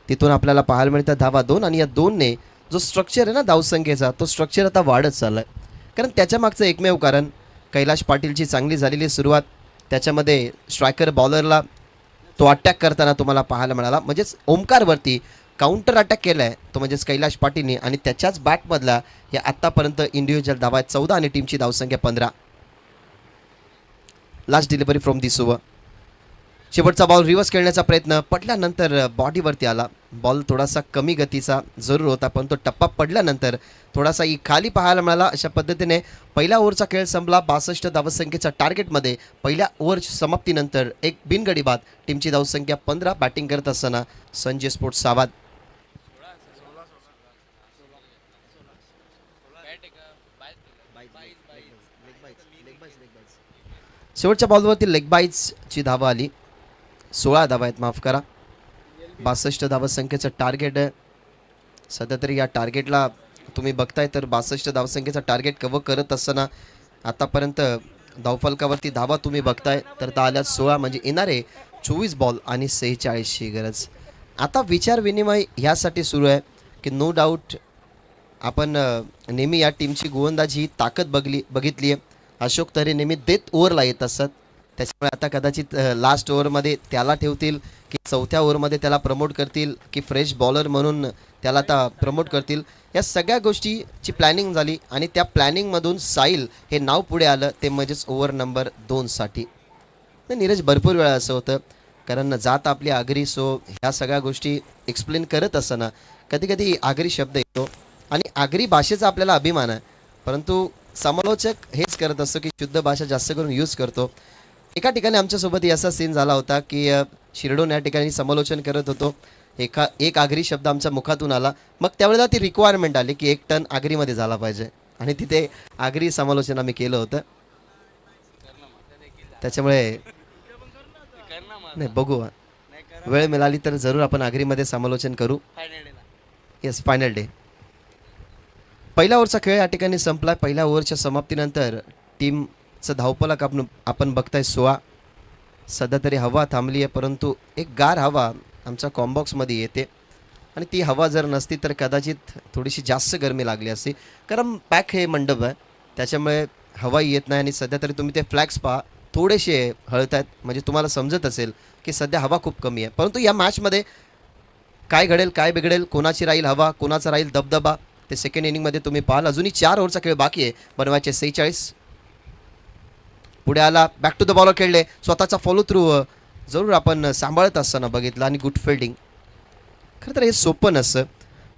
तिथून आपल्याला पाहायला मिळतं धावा 2, आणि या 2ने जो स्ट्रक्चर आहे ना धावसंख्येचा, तो स्ट्रक्चर आता वाढत चालला आहे. कारण त्याच्यामागचं एकमेव कारण कैलाश पाटीलची चांगली झालेली सुरुवात, त्याच्यामध्ये स्ट्रायकर बॉलरला तो अटॅक करताना तुम्हाला पाहायला मिळाला, म्हणजेच ओमकारवरती काउंटर अटॅक केला आहे तो म्हणजेच कैलाश पाटीलने आणि त्याच्याच बॅटमधला या आत्तापर्यंत इंडिव्हिज्युअल धावा आहेत 14 आणि टीमची धावसंख्या 15. Last delivery from this over. शेवटचा बॉल रिव्हर्स खेळण्याचा प्रयत्न पडल्यानंतर बॉडीवरती आला. बॉल थोडासा कमी गतीचा जरूर होता पण तो टप्पा पडल्यानंतर थोडासा खाली पाहायला मिळाला. अशा पद्धतीने पहिल्या ओव्हरचा खेळ संपला 62 धावसंख्येच्या टार्गेटमध्ये. पहिल्या ओव्हरच्या समाप्तीनंतर एक बिनगडी बाद. टीमची धावसंख्या 15. बॅटिंग करत असताना संजय स्पोर्ट्स सावाद. शेवटच्या बॉलवरती लेग बाईट्सची धावा आली. 16 धावा आहेत, माफ करा. 62 धावसंख्येचं टार्गेट आहे. सध्या तरी या टार्गेटला तुम्ही बघताय तर 62 धावसंख्येचं टार्गेट कव्हर करत असताना आतापर्यंत धावफलकावरती धावा तुम्ही बघताय तर त्या आल्या 16 म्हणजे येणारे 24 बॉल आणि 46ची गरज. आता विचार विनिमय ह्यासाठी सुरू आहे की नो डाऊट आपण नेहमी या टीमची गोलंदाजी ताकद बघितली आहे. अशोक तरे नेहमी डेथ ओव्हरला येत असतात. त्याच्यामुळे आता कदाचित लास्ट ओव्हरमध्ये त्याला ठेवतील की चौथ्या ओव्हरमध्ये त्याला प्रमोट करतील की फ्रेश बॉलर म्हणून त्याला आता प्रमोट करतील. या सगळ्या गोष्टीची प्लॅनिंग झाली आणि त्या प्लॅनिंगमधून साहिल हे नाव पुढे आलं ते म्हणजेच ओव्हर नंबर 2साठी. नीरज भरपूर वेळा असं होतं कारण जात आपली आगरी. सो ह्या सगळ्या गोष्टी एक्सप्लेन करत असताना कधी कधी आगरी शब्द येतो आणि आगरी भाषेचा आपल्याला अभिमान आहे परंतु समालोचक हेच करत असतो की शुद्ध भाषा जास्त करून यूज करतो. एका ठिकाणी आमच्यासोबत असा सीन झाला होता की शिरडोन या ठिकाणी समालोचन करत होतो. एक आगरी शब्द आमच्या मुखातून आला. मग त्यावेळेला ती रिक्वायरमेंट आली की 1 टन आगरीमध्ये झाला पाहिजे आणि तिथे आगरी समालोचन आम्ही केलं होतं. त्याच्यामुळे नाही बघू वेळ मिळाली तर जरूर आपण आगरीमध्ये समालोचन करू. Yes, final day. पहिल्या ओव्हरचा खेळ या ठिकाणी संपला. पहिल्या ओव्हरच्या समाप्तीनंतर टीमचं धावफलक आपण बघताय 16. सध्या तरी हवा थांबली आहे परंतु एक गार हवा आमच्या कॉम्बॉक्समध्ये येते आणि ती हवा जर नसती तर कदाचित थोडीशी जास्त गरमी लागली असती कारण पॅक हे मंडप आहे त्याच्यामुळे हवा येत नाही. आणि सध्या तरी तुम्ही ते फ्लॅग्स पहा थोडेसे हळत आहेत म्हणजे तुम्हाला समजत असेल की सध्या हवा खूप कमी आहे. परंतु या मॅचमध्ये काय घडेल काय बिघडेल, कोणाची राहील हवा, कोणाचा राहील दबदबा ते सेकंड इनिंगमध्ये तुम्ही पाहाल. अजूनही 4 ओव्हरचा खेळ बाकी आहे. बनवायचे 46. पुढे आला, बॅक टू द बॉलर खेळले. स्वतःचा फॉलो थ्रू जरूर आपण सांभाळत असताना बघितलं आणि गुड फिल्डिंग. खरं तर हे सोपं नसतं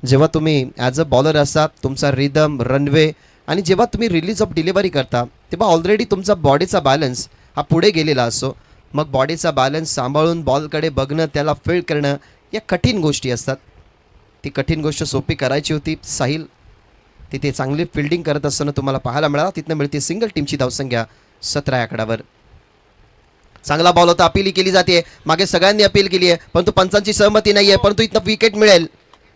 जेव्हा तुम्ही ॲज अ बॉलर असा तुमचा रिदम रनवे आणि जेव्हा तुम्ही रिलीज ऑफ डिलिव्हरी करता तेव्हा ऑलरेडी तुमचा बॉडीचा बॅलन्स हा पुढे गेलेला असतो. मग बॉडीचा बॅलन्स सांभाळून बॉलकडे बघणं त्याला फील्ड करणं या कठीण गोष्टी असतात. ती कठीण गोष्ट सोपी करायची होती. साहिल तिथे चांगली फिल्डिंग करत असताना तुम्हाला पाहायला मिळाला. तिथनं मिळते सिंगल. टीमची धावसंख्या 17 या आकड्यावर. चांगला बॉल होता, अपील केली जाते. मागे सगळ्यांनी अपील केली आहे परंतु पंचांची सहमती नाही आहे परंतु इथनं विकेट मिळेल.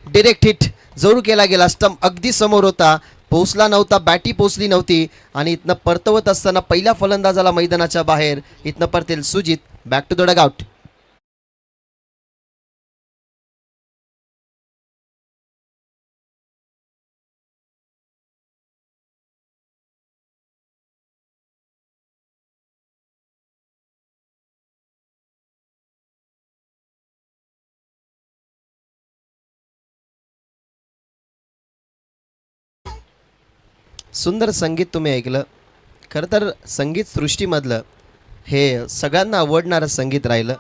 डिरेक्ट हिट जरूर केला गेला. स्टंप अगदी समोर होता, पोचला नव्हता, बॅटी पोचली नव्हती आणि इथनं परतवत असताना पहिल्या फलंदाजाला मैदानाच्या बाहेर. इथनं परतेल Sujit. Back to the dugout. सुंदर संगीत तुम्ही ऐकलं. खरं तर संगीत सृष्टीमधलं हे सगळ्यांना आवडणारं संगीत राहिलं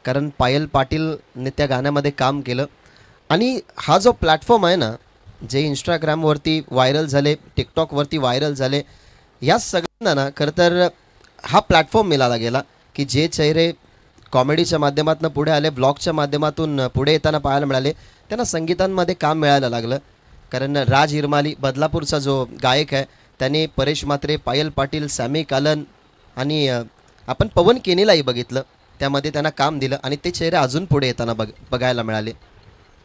कारण पायल पाटीलने त्या गाण्यामध्ये काम केलं. आणि हा जो प्लॅटफॉर्म आहे ना, जे इंस्टाग्रामवरती व्हायरल झाले, टिकटॉकवरती व्हायरल झाले, या सगळ्यांना ना खरं तर हा प्लॅटफॉर्म मिळाला गेला की जे चेहरे कॉमेडीच्या माध्यमातून पुढे आले, ब्लॉगच्या माध्यमातून पुढे येताना पाहायला मिळाले, त्यांना संगीतांमध्ये काम मिळायला लागलं. कारण राज हिरमाली बदलापूरचा जो गायक आहे त्याने परेश म्हात्रे, पायल पाटील, सॅमी कालन आणि आपण पवन केनीलाही बघितलं. त्यामध्ये त्यांना काम दिलं आणि ते चेहरे अजून पुढे येताना बघायला मिळाले.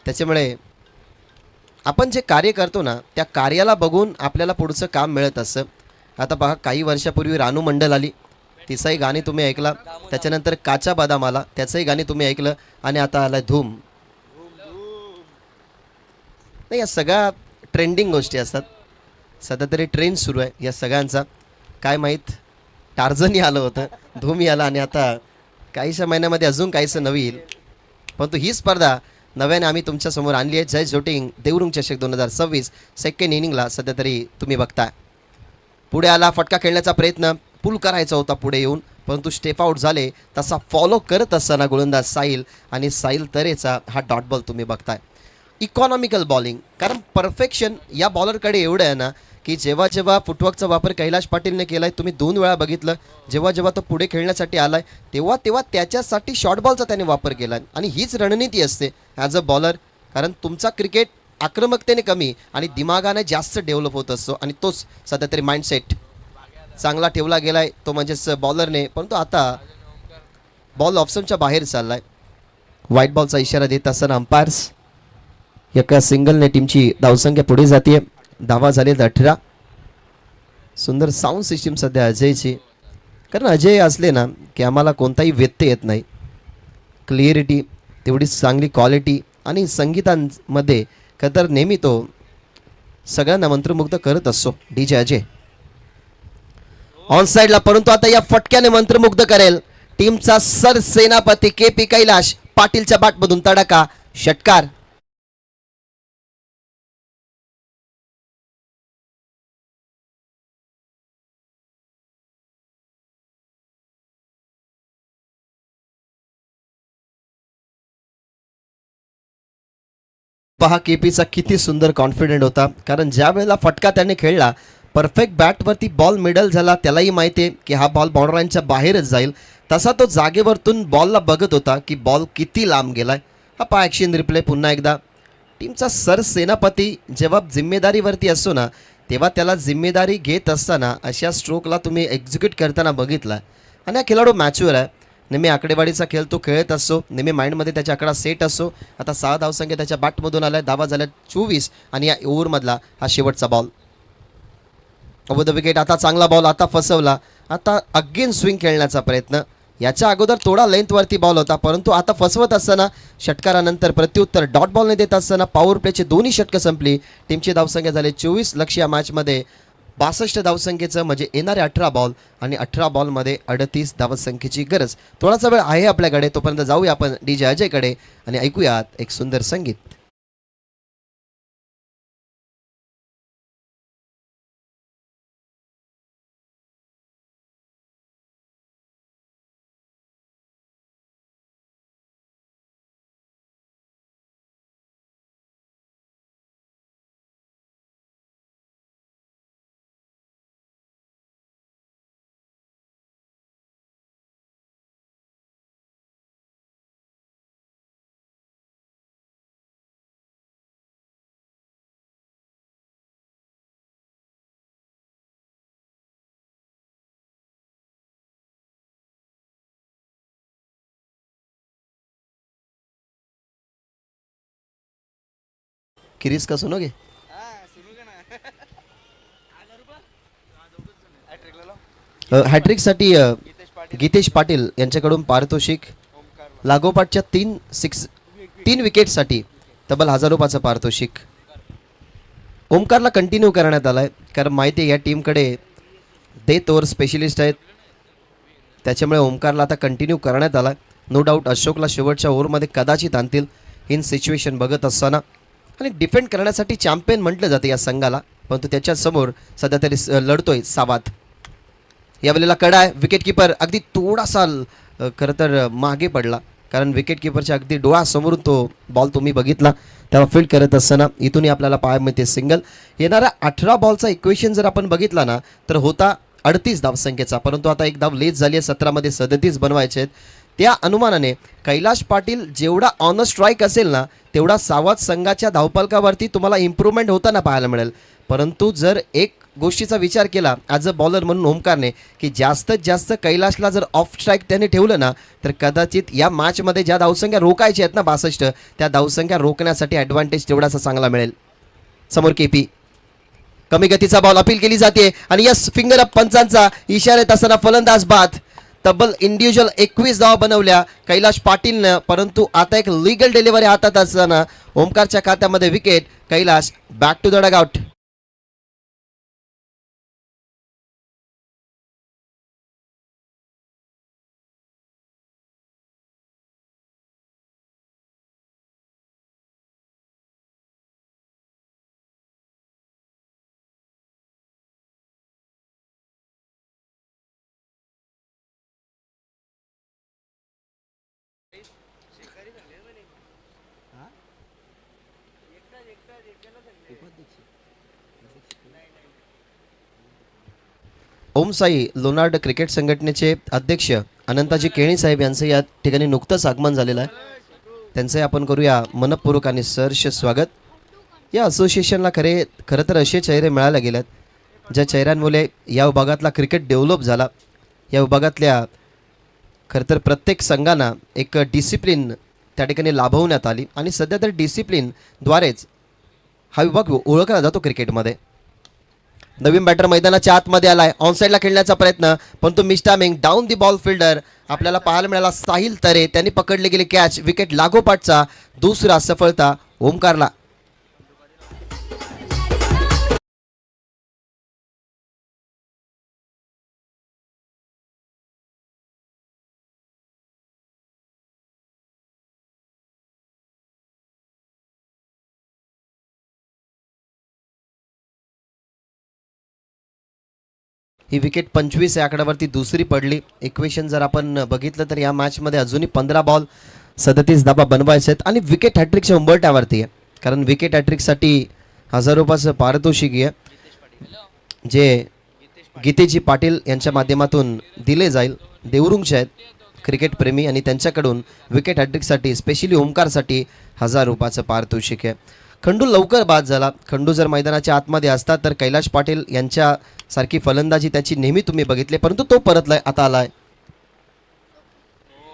त्याच्यामुळे आपण जे कार्य करतो ना त्या कार्याला बघून आपल्याला पुढचं काम मिळत असतं. आता पहा, काही वर्षापूर्वी रानू मंडल आली, तिचंही गाणी तुम्ही ऐकला. त्याच्यानंतर काचा बदाम आला, त्याचंही गाणी तुम्ही ऐकलं. आणि आता आला धूम. नाही, या सगळ्या ट्रेंडिंग गोष्टी असतात. सध्या तरी ट्रेंड सुरू आहे या सगळ्यांचा. काय माहीत, टार्झनही आलं होतं, धूमही आला आणि आता काहीशा महिन्यामध्ये अजून काहीसं नवी येईल. परंतु ही स्पर्धा नव्याने आम्ही तुमच्यासमोर आणली आहे. जय जोटिंग देवरुंग चषक 2026 सेकंड इनिंगला सध्या तरी तुम्ही बघताय. पुढे आला, फटका खेळण्याचा प्रयत्न, पुल करायचा होता पुढे येऊन, परंतु स्टेप आउट झाले. तसा फॉलो करत असताना गोलंदाज साहिल आणि साहिल तरेचा हा डॉट बॉल तुम्ही बघताय. इकॉनॉमिकल बॉलिंग, कारण परफेक्शन या बॉलरकडे एवढं आहे ना की जेव्हा जेव्हा फुटवर्कचा वापर कैलाश पाटीलने केला आहे, तुम्ही 2 वेळा बघितलं, जेव्हा जेव्हा तो पुढे खेळण्यासाठी आला आहे तेव्हा तेव्हा त्याच्यासाठी शॉर्ट बॉलचा त्याने वापर केला आहे. आणि हीच रणनीती असते ॲज अ बॉलर, कारण तुमचा क्रिकेट आक्रमकतेने कमी आणि दिमागाने जास्त डेव्हलप होत असतो. आणि तोच सध्या तरी माइंडसेट चांगला ठेवला गेला आहे तो म्हणजेच बॉलरने, परंतु आता बॉल ऑप्शनच्या बाहेर चालला आहे. व्हाईट बॉलचा इशारा देत असताना अंपायर्स, एका सिंगलने टीमची धावसंख्या पुढे जाते. धावा झालेत 18. सुंदर साऊंड सिस्टीम सध्या अजयची, कारण अजय असले ना की आम्हाला कोणताही व्यत्यय येत नाही. क्लिअरिटी तेवढीच चांगली, क्वालिटी आणि संगीतांमध्ये खरं तर नेहमी तो सगळ्यांना मंत्रमुग्ध करत असतो DJ अजय. ऑन साईडला, परंतु आता या फटक्याने मंत्रमुग्ध करेल टीमचा सरसेनापती KP कैलाश पाटीलच्या बॅटमधून तडाखा, षटकार. पहा KPचा किती सुंदर कॉन्फिडेंट होता, कारण ज्या वेळेला फटका त्याने खेळला परफेक्ट बॅटवरती बॉल मिडल झाला, त्यालाही माहिती आहे की हा बॉल बाउंड्रीच्या बाहेरच जाईल. तसा तो जागेवरतून बॉलला बघत होता की बॉल किती लांब गेलाय. हा पहा ॲक्शन रिप्ले पुन्हा एकदा. टीमचा सरसेनापती जेव्हा जिम्मेदारीवरती असतो ना तेव्हा त्याला जिम्मेदारी घेत असताना अशा स्ट्रोकला तुम्ही एक्झिक्यूट करताना बघितला. आणि हा खेळाडू मॅच्युअर आहे, नेहमी आकडेवाडीचा खेळ तो खेळत असतो, नेहमी माइंडमध्ये त्याच्या आकडा सेट असतो. आता 6 धावसंख्या त्याच्या बॅटमधून आल्या, धावा झाल्या 24 आणि या ओव्हरमधला हा शेवटचा बॉल. ओव्हर द विकेट, आता चांगला बॉल, आता फसवला. आता अगेन स्विंग खेळण्याचा प्रयत्न, याच्या अगोदर थोडा लेंथवरती बॉल होता, परंतु आता फसवत असताना षटकारानंतर प्रत्युत्तर डॉट बॉलने देत असताना पॉवर प्लेचे दोन्ही षटकं संपली. टीमची धावसंख्या झाली 24. लक्ष या मॅचमध्ये 62 धावसंख्येचं, म्हणजे येणारे 18 बॉल आणि 18 बॉलमध्ये 38 धावसंख्येची गरज. थोडासा वेळ आहे आपल्याकडे, तोपर्यंत जाऊया आपण DJ अजयकडे आणि ऐकूयात एक सुंदर संगीत. किरीस का सुनोगे? हॅट्रिकसाठी गीतेश पाटील यांच्याकडून पारितोषिक, लागोपाठच्या 3 विकेटसाठी तब्बल 1000 रुपयाचं पारितोषिक. ओमकारला कंटिन्यू करण्यात आलं आहे, कारण माहिती आहे या टीमकडे डेथ ओव्हर स्पेशलिस्ट आहेत, त्याच्यामुळे ओमकारला आता कंटिन्यू करण्यात आला. नो डाऊट अशोकला शेवटच्या ओव्हरमध्ये कदाचित आणतील इन सिच्युएशन बघत असताना. आणि डिफेंड करण्यासाठी चॅम्पियन म्हटलं जातं या संघाला, परंतु त्याच्यासमोर सध्या तरी लढतोय सावात. यावेळेला कडा आहे, विकेट किपर अगदी थोडासा खरं तर मागे पडला, कारण विकेट किपरच्या अगदी डोळ्यासमोरून तो बॉल तुम्ही बघितला. तेव्हा फील्ड करत असताना इथूनही आपल्याला पाहायला मिळते सिंगल. येणारा 18 बॉलचा इक्वेशन जर आपण बघितला ना तर होता 38 धावसंख्येचा, परंतु आता एक धाव लेस झाली आहे, 17 मध्ये 37 बनवायचे आहेत. त्या अनुमानाने कैलाश पाटील जेवढा ऑन स्ट्राईक असेल ना तेवढा सावध संघाच्या धावपलकावरती तुम्हाला इम्प्रूव्हमेंट होताना पाहायला मिळेल. परंतु जर एक गोष्टीचा विचार केला ॲज अ बॉलर म्हणून ओमकारने की जास्तीत जास्त कैलाशला जर ऑफ स्ट्राईक त्याने ठेवलं ना तर कदाचित या मॅचमध्ये ज्या धावसंख्या रोखायच्या आहेत ना 62, त्या धावसंख्या रोखण्यासाठी ॲडव्हान्टेज तेवढासा चांगला मिळेल. समोर KP, कमी गतीचा बॉल अपील केली जाते आणि यस फिंगर अप पंचांचा इशारा येत असताना फलंदाज बाद. तब्बल इंडिव्हिज्युअल 21 धावा बनवल्या कैलाश पाटीलनं, परंतु आता एक लीगल डिलिव्हरी हातात असताना ओमकारच्या खात्यामध्ये wicket. Kailash back to the dugout. Om Sai लोणार्ड क्रिकेट संघटनेचे अध्यक्ष अनंताजी केणी साहेब यांचं या ठिकाणी नुकतंच आगमन झालेलं आहे. त्यांचे आपण करूया मनपूर्वक आणि सहर्ष स्वागत. या असोसिएशनला खरं तर असे चेहरे मिळायला गेलेत ज्या चेहऱ्यांमुळे या विभागातला क्रिकेट डेव्हलप झाला. या विभागातल्या खरं तर प्रत्येक संघांना एक डिसिप्लिन त्या ठिकाणी लाभवण्यात आली आणि सध्या तर डिसिप्लिनद्वारेच हा विभाग ओळखला जातो क्रिकेटमध्ये. नवीन बॅटर मैदानाच्या आतमध्ये आलाय, ऑनसाईडला खेळण्याचा प्रयत्न पण तो miss timing down the ball fielder आपल्याला पाहायला मिळाला. साहिल तरे त्यांनी पकडले गेले कॅच. विकेट लागोपाठचा दुसरा सफलता ओमकारला. ही विकेट 25 या आकड्यावरती दुसरी पडली. इक्वेशन जर आपण बघितलं तर या मॅचमध्ये अजूनही 15 बॉल 37 धाबा बनवायचे आहेत आणि विकेट हॅट्रिकच्या उंबरठ्यावरती आहे. कारण विकेट हॅट्रिकसाठी 1000 रुपयाचं पारितोषिक आहे जे गीतेजी पाटील यांच्या माध्यमातून दिले जाईल. देवरुंगचे आहेत क्रिकेट प्रेमी आणि त्यांच्याकडून विकेट हॅट्रिकसाठी स्पेशली ओमकारसाठी 1000 रुपयाचं पारितोषिक आहे. खंडू लवकर बाद झाला. खंडू जर मैदानाच्या आतमध्ये असतात तर कैलाश पाटील यांच्यासारखी फलंदाजी त्याची नेहमी तुम्ही बघितले, परंतु तो परतलाय, आता आलाय.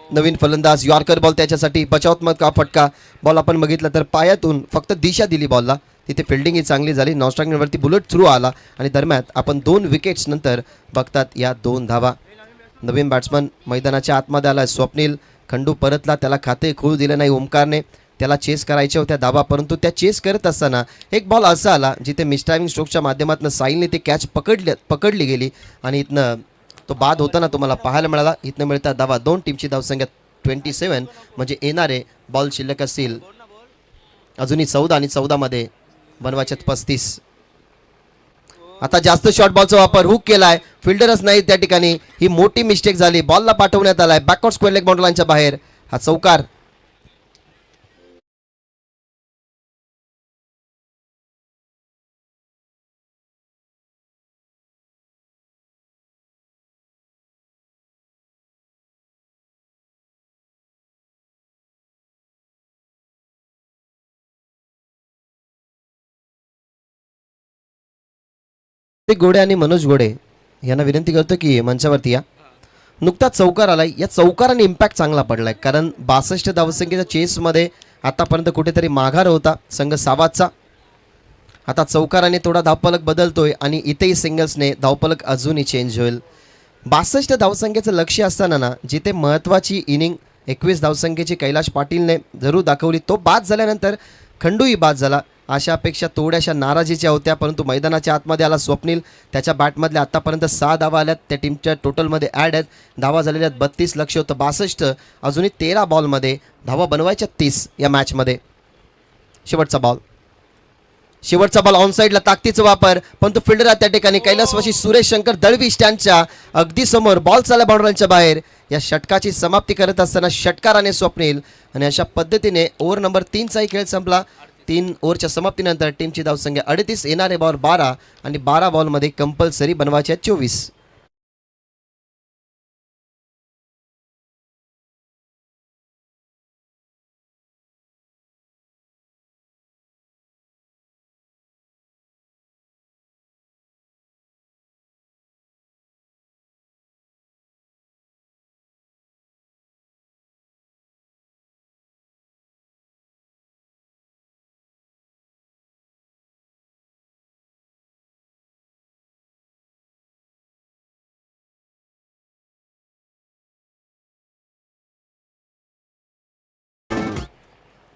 नवीन फलंदाज यॉर्कर बॉल त्याच्यासाठी बचावात्मक फटका. बॉल आपण बघितलं तर पायातून फक्त दिशा दिली बॉलला. तिथे फिल्डिंग ही चांगली झाली. नॉनस्ट्राईकवरती बुलेट थ्रू आला आणि दरम्यान आपण 2 विकेट्स नंतर बघतात या 2 धावा. नवीन बॅट्समन मैदानाच्या आतमध्ये आलाय स्वप्नील. खंडू परतला, त्याला खाते खोळू दिलं नाही ओमकारने. त्याला चेस करायच्या होत्या धावा, परंतु त्या चेस करत असताना एक बॉल असा आला जिथे मिसटायमिंग स्ट्रोकच्या माध्यमातून साहिलने ते कॅच पकडली गेली आणि इथनं तो बाद होताना तुम्हाला पाहायला मिळाला. इथनं मिळतात धावा 2. टीमची धावसंख्या 27 म्हणजे येणारे बॉल शिल्लक असतील अजूनही 14 आणि 14मध्ये बनवायच्यात 35. आता जास्त शॉर्ट बॉलचा वापर हुक केलाय, फिल्डरच नाही त्या ठिकाणी. ही मोठी मिस्टेक झाली. बॉलला पाठवण्यात आलाय बॅकवर्ड स्क्वेअर लेग बाउंड्री लाईनच्या बाहेर. हा चौकार. गोडे आणि मनोज गोडे यांना विनंती करतो की मंचावरती या. नुकताच चौकार आलाय. या चौकाराने इम्पॅक्ट चांगला पडलाय कारण 62 धावसंख्येच्या चेसमध्ये आतापर्यंत कुठेतरी माघार होता संघ सावादचा. आता चौकाराने थोडा धावफलक बदलतोय आणि इथेही सिंगल्सने धावफलक अजूनही चेंज होईल. 62 धावसंख्येचं लक्ष्य असताना ना जिथे महत्त्वाची इनिंग 21 धावसंख्येची कैलाश पाटीलने जरूर दाखवली, तो बाद झाल्यानंतर खंडूही बाद झाला. अशा अपेक्षा थोड्याशा नाराजीच्या होत्या, परंतु मैदानाच्या आतमध्ये आला स्वप्नील. त्याच्या बॅटमधल्या आत्तापर्यंत 6 धावा आल्यात. त्या टीमच्या टोटलमध्ये ॲड आहेत. धावा झालेल्या आहेत 32. लक्ष होतं 62. अजूनही 13 बॉलमध्ये धावा बनवायच्या 30 या मॅचमध्ये. शेवटचा बॉल ऑनसाईडला ताकदीचा वापर, पण तो फिल्डर त्या ठिकाणी कैलासवासी सुरेश शंकर दळवी स्टँडच्या अगदी समोर. बॉल चालला बाउंड्रीच्या बाहेर. या षटकाची समाप्ती करत असताना षटकाराने स्वप्नील आणि अशा पद्धतीने ओव्हर नंबर 3चाही खेळ संपला. 3 ओव्हरच्या समाप्तीनंतर टीमची धावसंख्या 38, येणारे बॉल 12 आणि 12 बॉलमध्ये कंपल्सरी बनवायचे 24.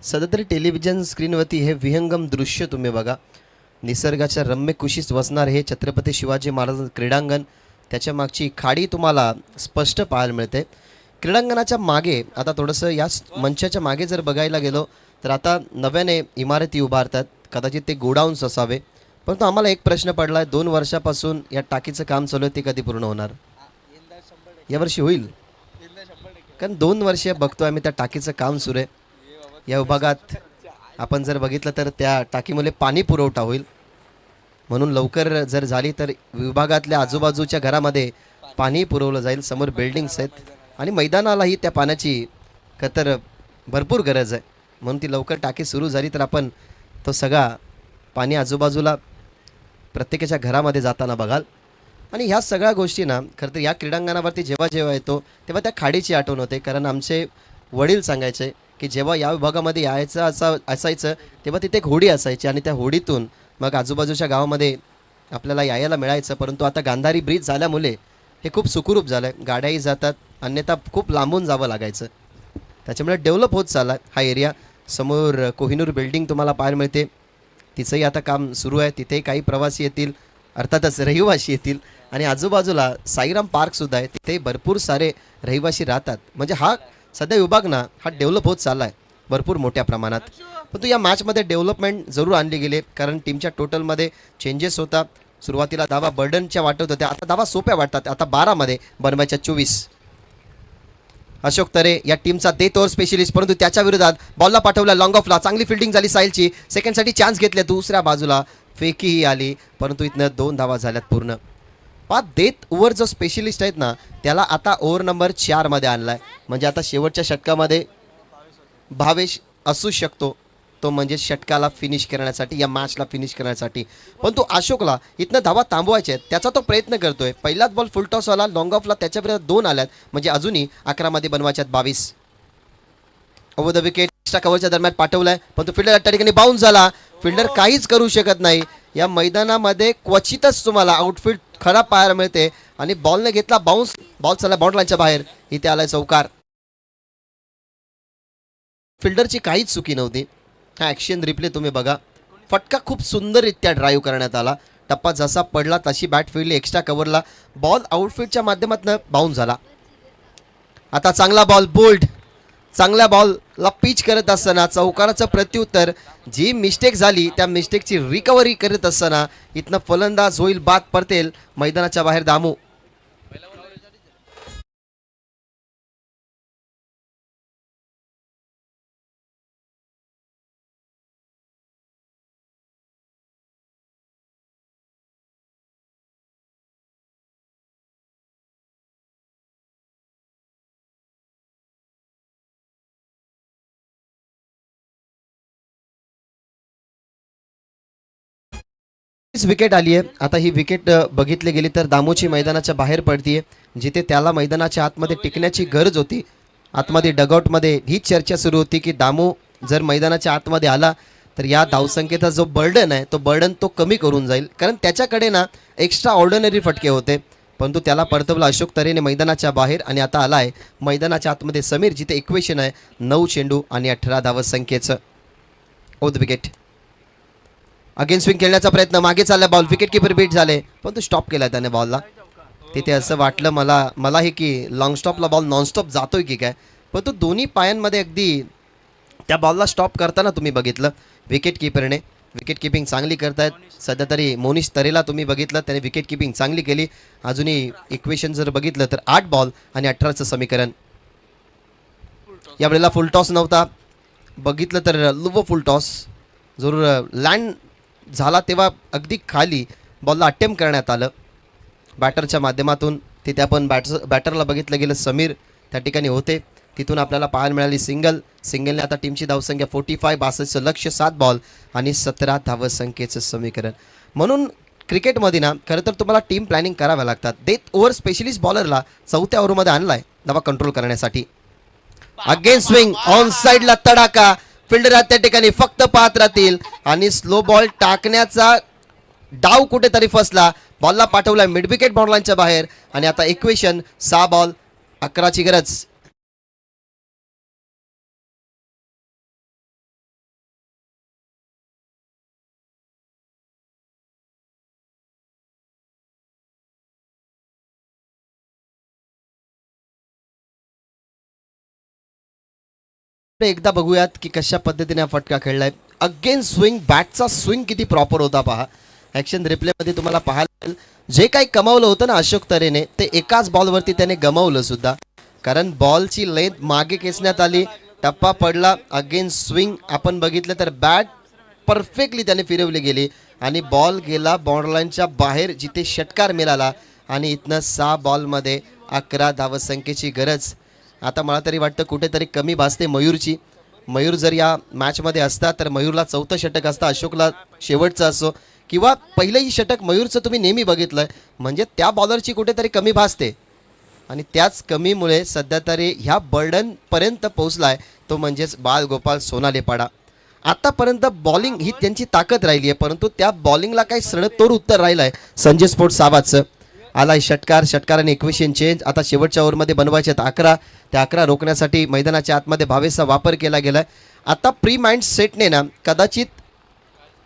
सध्या तरी टेलिव्हिजन स्क्रीनवरती हे विहंगम दृश्य तुम्ही बघा. निसर्गाच्या रम्य कुशीत वसणार हे छत्रपती शिवाजी महाराज क्रीडांगण. त्याच्या मागची खाडी तुम्हाला स्पष्ट पाहायला मिळते. क्रीडांगणाच्या मागे आता थोडंसं या मंचाच्या मागे जर बघायला गेलो तर आता नव्याने इमारती उभारतात. कदाचित ते गोडाऊन्स असावे, परंतु आम्हाला एक प्रश्न पडला आहे, 2 वर्षापासून या टाकीचं काम चालू आहे, ते कधी पूर्ण होणार? यावर्षी होईल. कारण 2 वर्ष बघतो आम्ही त्या टाकीचं काम सुरू आहे या विभागात. आपण जर बघितलं तर त्या टाकीमुळे पाणी पुरवठा होईल, म्हणून लवकर जर झाली तर विभागातल्या आजूबाजूच्या घरामध्ये पाणी पुरवलं जाईल. समोर बिल्डिंग्स आहेत आणि मैदानालाही त्या पाण्याची तर भरपूर गरज आहे, म्हणून ती लवकर टाकी सुरू झाली तर आपण तो सगळा पाणी आजूबाजूला प्रत्येकाच्या घरामध्ये जाताना बघाल. आणि ह्या सगळ्या गोष्टी ना खरं तर या क्रीडांगणावरती जेव्हा जेव्हा येतो तेव्हा त्या खाडीची आठवण होते. कारण आमचे वडील सांगायचे की जेव्हा या विभागामध्ये यायचं असायचं तेव्हा तिथे एक होडी असायची आणि त्या होडीतून मग आजूबाजूच्या गावामध्ये आपल्याला यायला मिळायचं. परंतु आता गांधारी ब्रिज झाल्यामुळे हे खूप सुखरूप झालं आहे, गाड्याही जातात, अन्यथा खूप लांबून जावं लागायचं. त्याच्यामुळे डेव्हलप होत चालला हा एरिया. समोर कोहिनूर बिल्डिंग तुम्हाला पाहायला मिळते, तिचंही आता काम सुरू आहे. तिथेही काही प्रवासी येतील, अर्थातच रहिवासी येतील. आणि आजूबाजूला साईराम पार्कसुद्धा आहे, तिथे भरपूर सारे रहिवासी राहतात. म्हणजे हा सध्या विभाग ना हा डेव्हलप होत चालला आहे भरपूर मोठ्या प्रमाणात. परंतु या मॅचमध्ये डेव्हलपमेंट जरूर आणली गेली, कारण टीमच्या टोटलमध्ये चेंजेस होता. सुरुवातीला धावा बर्डनच्या वाटत होत्या, आता धावा सोप्या वाटतात. आता 12मध्ये बनवायच्या 24. अशोक तरे या टीमचा डेथ ओव्हर स्पेशलिस्ट, परंतु त्याच्या विरोधात बॉलला पाठवला लॉंग ऑफला. चांगली फिल्डिंग झाली साहिलची, सेकंडसाठी चान्स घेतले. दुसऱ्या बाजूला फेकीही आली, परंतु इथनं 2 धावा झाल्यात पूर्ण. डेथ ओव्हर जो स्पेशलिस्ट आहेत ना त्याला आता ओव्हर नंबर 4मध्ये आणला आहे. म्हणजे आता शेवटच्या षटकामध्ये भावेश असू शकतो, तो म्हणजे षटकाला फिनिश करण्यासाठी, या मॅचला फिनिश करण्यासाठी. पण तो अशोकला इथनं धावा थांबवायचे आहेत, त्याचा तो प्रयत्न करतोय. पहिलाच बॉल फुल टॉस आला, लॉंग ऑफला त्याच्या विरोधात 2 आल्यात, म्हणजे अजूनही 11मध्ये बनवायच्यात 22. ओव्हर द विकेट एक्स्ट्रा कव्हरच्या दरम्यान पाठवलाय, पण तो फिल्डर त्या ठिकाणी बाउन्स झाला. फिल्डर काहीच करू शकत नाही. या मैदानामध्ये क्वचितच तुम्हाला आउटफील्ड खराब पाहायला मिळते. आणि बॉलने घेतला बाउन्स, बॉल चालला बाउंड लाईनच्या बाहेर, इथे आलाय चौकार. फिल्डरची काहीच चुकी नव्हती. हा ॲक्शन रिप्ले तुम्ही बघा, फटका खूप सुंदररित्या ड्राईव्ह करण्यात आला. टप्पा जसा पडला तशी बॅट फिरली एक्स्ट्रा कव्हरला, बॉल आउटफील्डच्या माध्यमातून बाउन्स झाला. आता चांगला बॉल बोल्ड, चांगल्या बॉलला पिच करत असताना चौकाराचं प्रत्युत्तर, जी मिस्टेक झाली त्या मिस्टेकची रिकव्हरी करत असताना इथनं फलंदाज होईल बाद पडतेल मैदानाच्या बाहेर दामू. विकेट आली आहे. आता ही विकेट बघितली गेली तर दामूची मैदानाच्या बाहेर पडतीये, जिथे त्याला मैदानाच्या आतमध्ये टिकण्याची गरज होती. आतमध्ये डगआउटमध्ये ही चर्चा सुरू होती की दामू जर मैदानाच्या आतमध्ये आला तर या धावसंख्येचा जो बर्डन आहे तो बर्डन तो कमी करून जाईल, कारण त्याच्याकडे ना एक्स्ट्रा ऑर्डिनरी फटके होते. परंतु त्याला परतवलं अशोक तरेने मैदानाच्या बाहेर. आणि आता आला आहे मैदानाच्या आतमध्ये समीर, जिथे इक्वेशन आहे 9 चेंडू आणि 18 धावसंख्येचं. Over the wicket. Again swing खेळण्याचा प्रयत्न, मागे चालला बॉल, विकेट किपर बीट झाले, पण तो स्टॉप केला त्याने बॉलला. तिथे असं वाटलं मला हे की लॉंग स्टॉपला बॉल नॉनस्टॉप जातोय की काय, पण तो दोन्ही पायांमध्ये अगदी त्या बॉलला स्टॉप करताना तुम्ही बघितलं विकेट किपरने. विकेट किपिंग चांगली करतायत सध्या तरी. मोनिश तरेला तुम्ही बघितलं, त्याने विकेट किपिंग चांगली केली. अजूनही इक्वेशन जर बघितलं तर 8 बॉल आणि 18चं समीकरण. यावेळेला फुल टॉस नव्हता, बघितलं तर लुवो फुल टॉस जरूर लँड झाला तेव्हा अगदी खाली बॉलला अटेम्प्ट करण्यात आलं बॅटरच्या माध्यमातून. तिथे आपण बॅटरला बघितलं गेलं समीर त्या ठिकाणी होते, तिथून आपल्याला पाहायला मिळाली सिंगलने आता टीमची धावसंख्या 45, 62चं लक्ष, 7 बॉल आणि 17 धावसंख्येचं समीकरण. म्हणून क्रिकेटमध्ये ना खरं तर तुम्हाला टीम प्लॅनिंग कराव्या लागतात. डेथ ओव्हर स्पेशलिस्ट बॉलरला 4थ्या ओव्हरमध्ये आणलाय धावा कंट्रोल करण्यासाठी. अगेन स्विंग ऑन साईडला तडाका, फिल्डर त्या ठिकाणी फक्त पाहत राहतील आणि स्लो बॉल टाकण्याचा डाव कुठेतरी फसला. बॉलला पाठवलाय मिड विकेट बाउंड लाईनच्या बाहेर. आणि आता इक्वेशन 6 बॉल 11ची गरज. एकदा बघूयात की कशा पद्धतीने हा फटका खेळलाय. अगेन स्विंग, बॅटचा स्विंग किती प्रॉपर होता पहा. ॲक्शन रिप्लेमध्ये तुम्हाला पाहायला जे काही कमावलं होतं ना अशोक तरेने, ते एकाच बॉलवरती त्याने गमावलं सुद्धा. कारण बॉलची लेंथ मागे खेचण्यात आली, टप्पा पडला, अगेन स्विंग आपण बघितलं तर बॅट परफेक्टली त्याने फिरवली गेली आणि बॉल गेला बॉर्डरलाईनच्या बाहेर जिथे षटकार मिळाला आणि इथनं 6 बॉलमध्ये 11 धावसंख्येची गरज. आता मला तरी वाटतं कुठेतरी कमी भासते मयूरची. मयूर जर या मॅचमध्ये असता तर मयूरला 4थं षटक असतं, अशोकला शेवटचं असो किंवा पहिलंही षटक मयूरचं तुम्ही नेहमी बघितलं, म्हणजे त्या बॉलरची कुठेतरी कमी भासते आणि त्याच कमीमुळे सध्या तरी ह्या बर्डनपर्यंत पोहोचलाय तो म्हणजेच बालगोपाल सोनालेपाडा. आतापर्यंत बॉलिंग ही त्यांची ताकद राहिली आहे, परंतु त्या बॉलिंगला काही सडतोड उत्तर राहिलं आहे संजय स्पोर्ट्स सावाचं. आलाय षटकार, षटकाराने इक्वेशन चेंज. आता शेवटच्या ओव्हरमध्ये बनवायचे आहेत 11, त्या 11 रोखण्यासाठी मैदानाच्या आतमध्ये भावेशचा वापर केला गेला. आता प्री माइंड सेटने ना कदाचित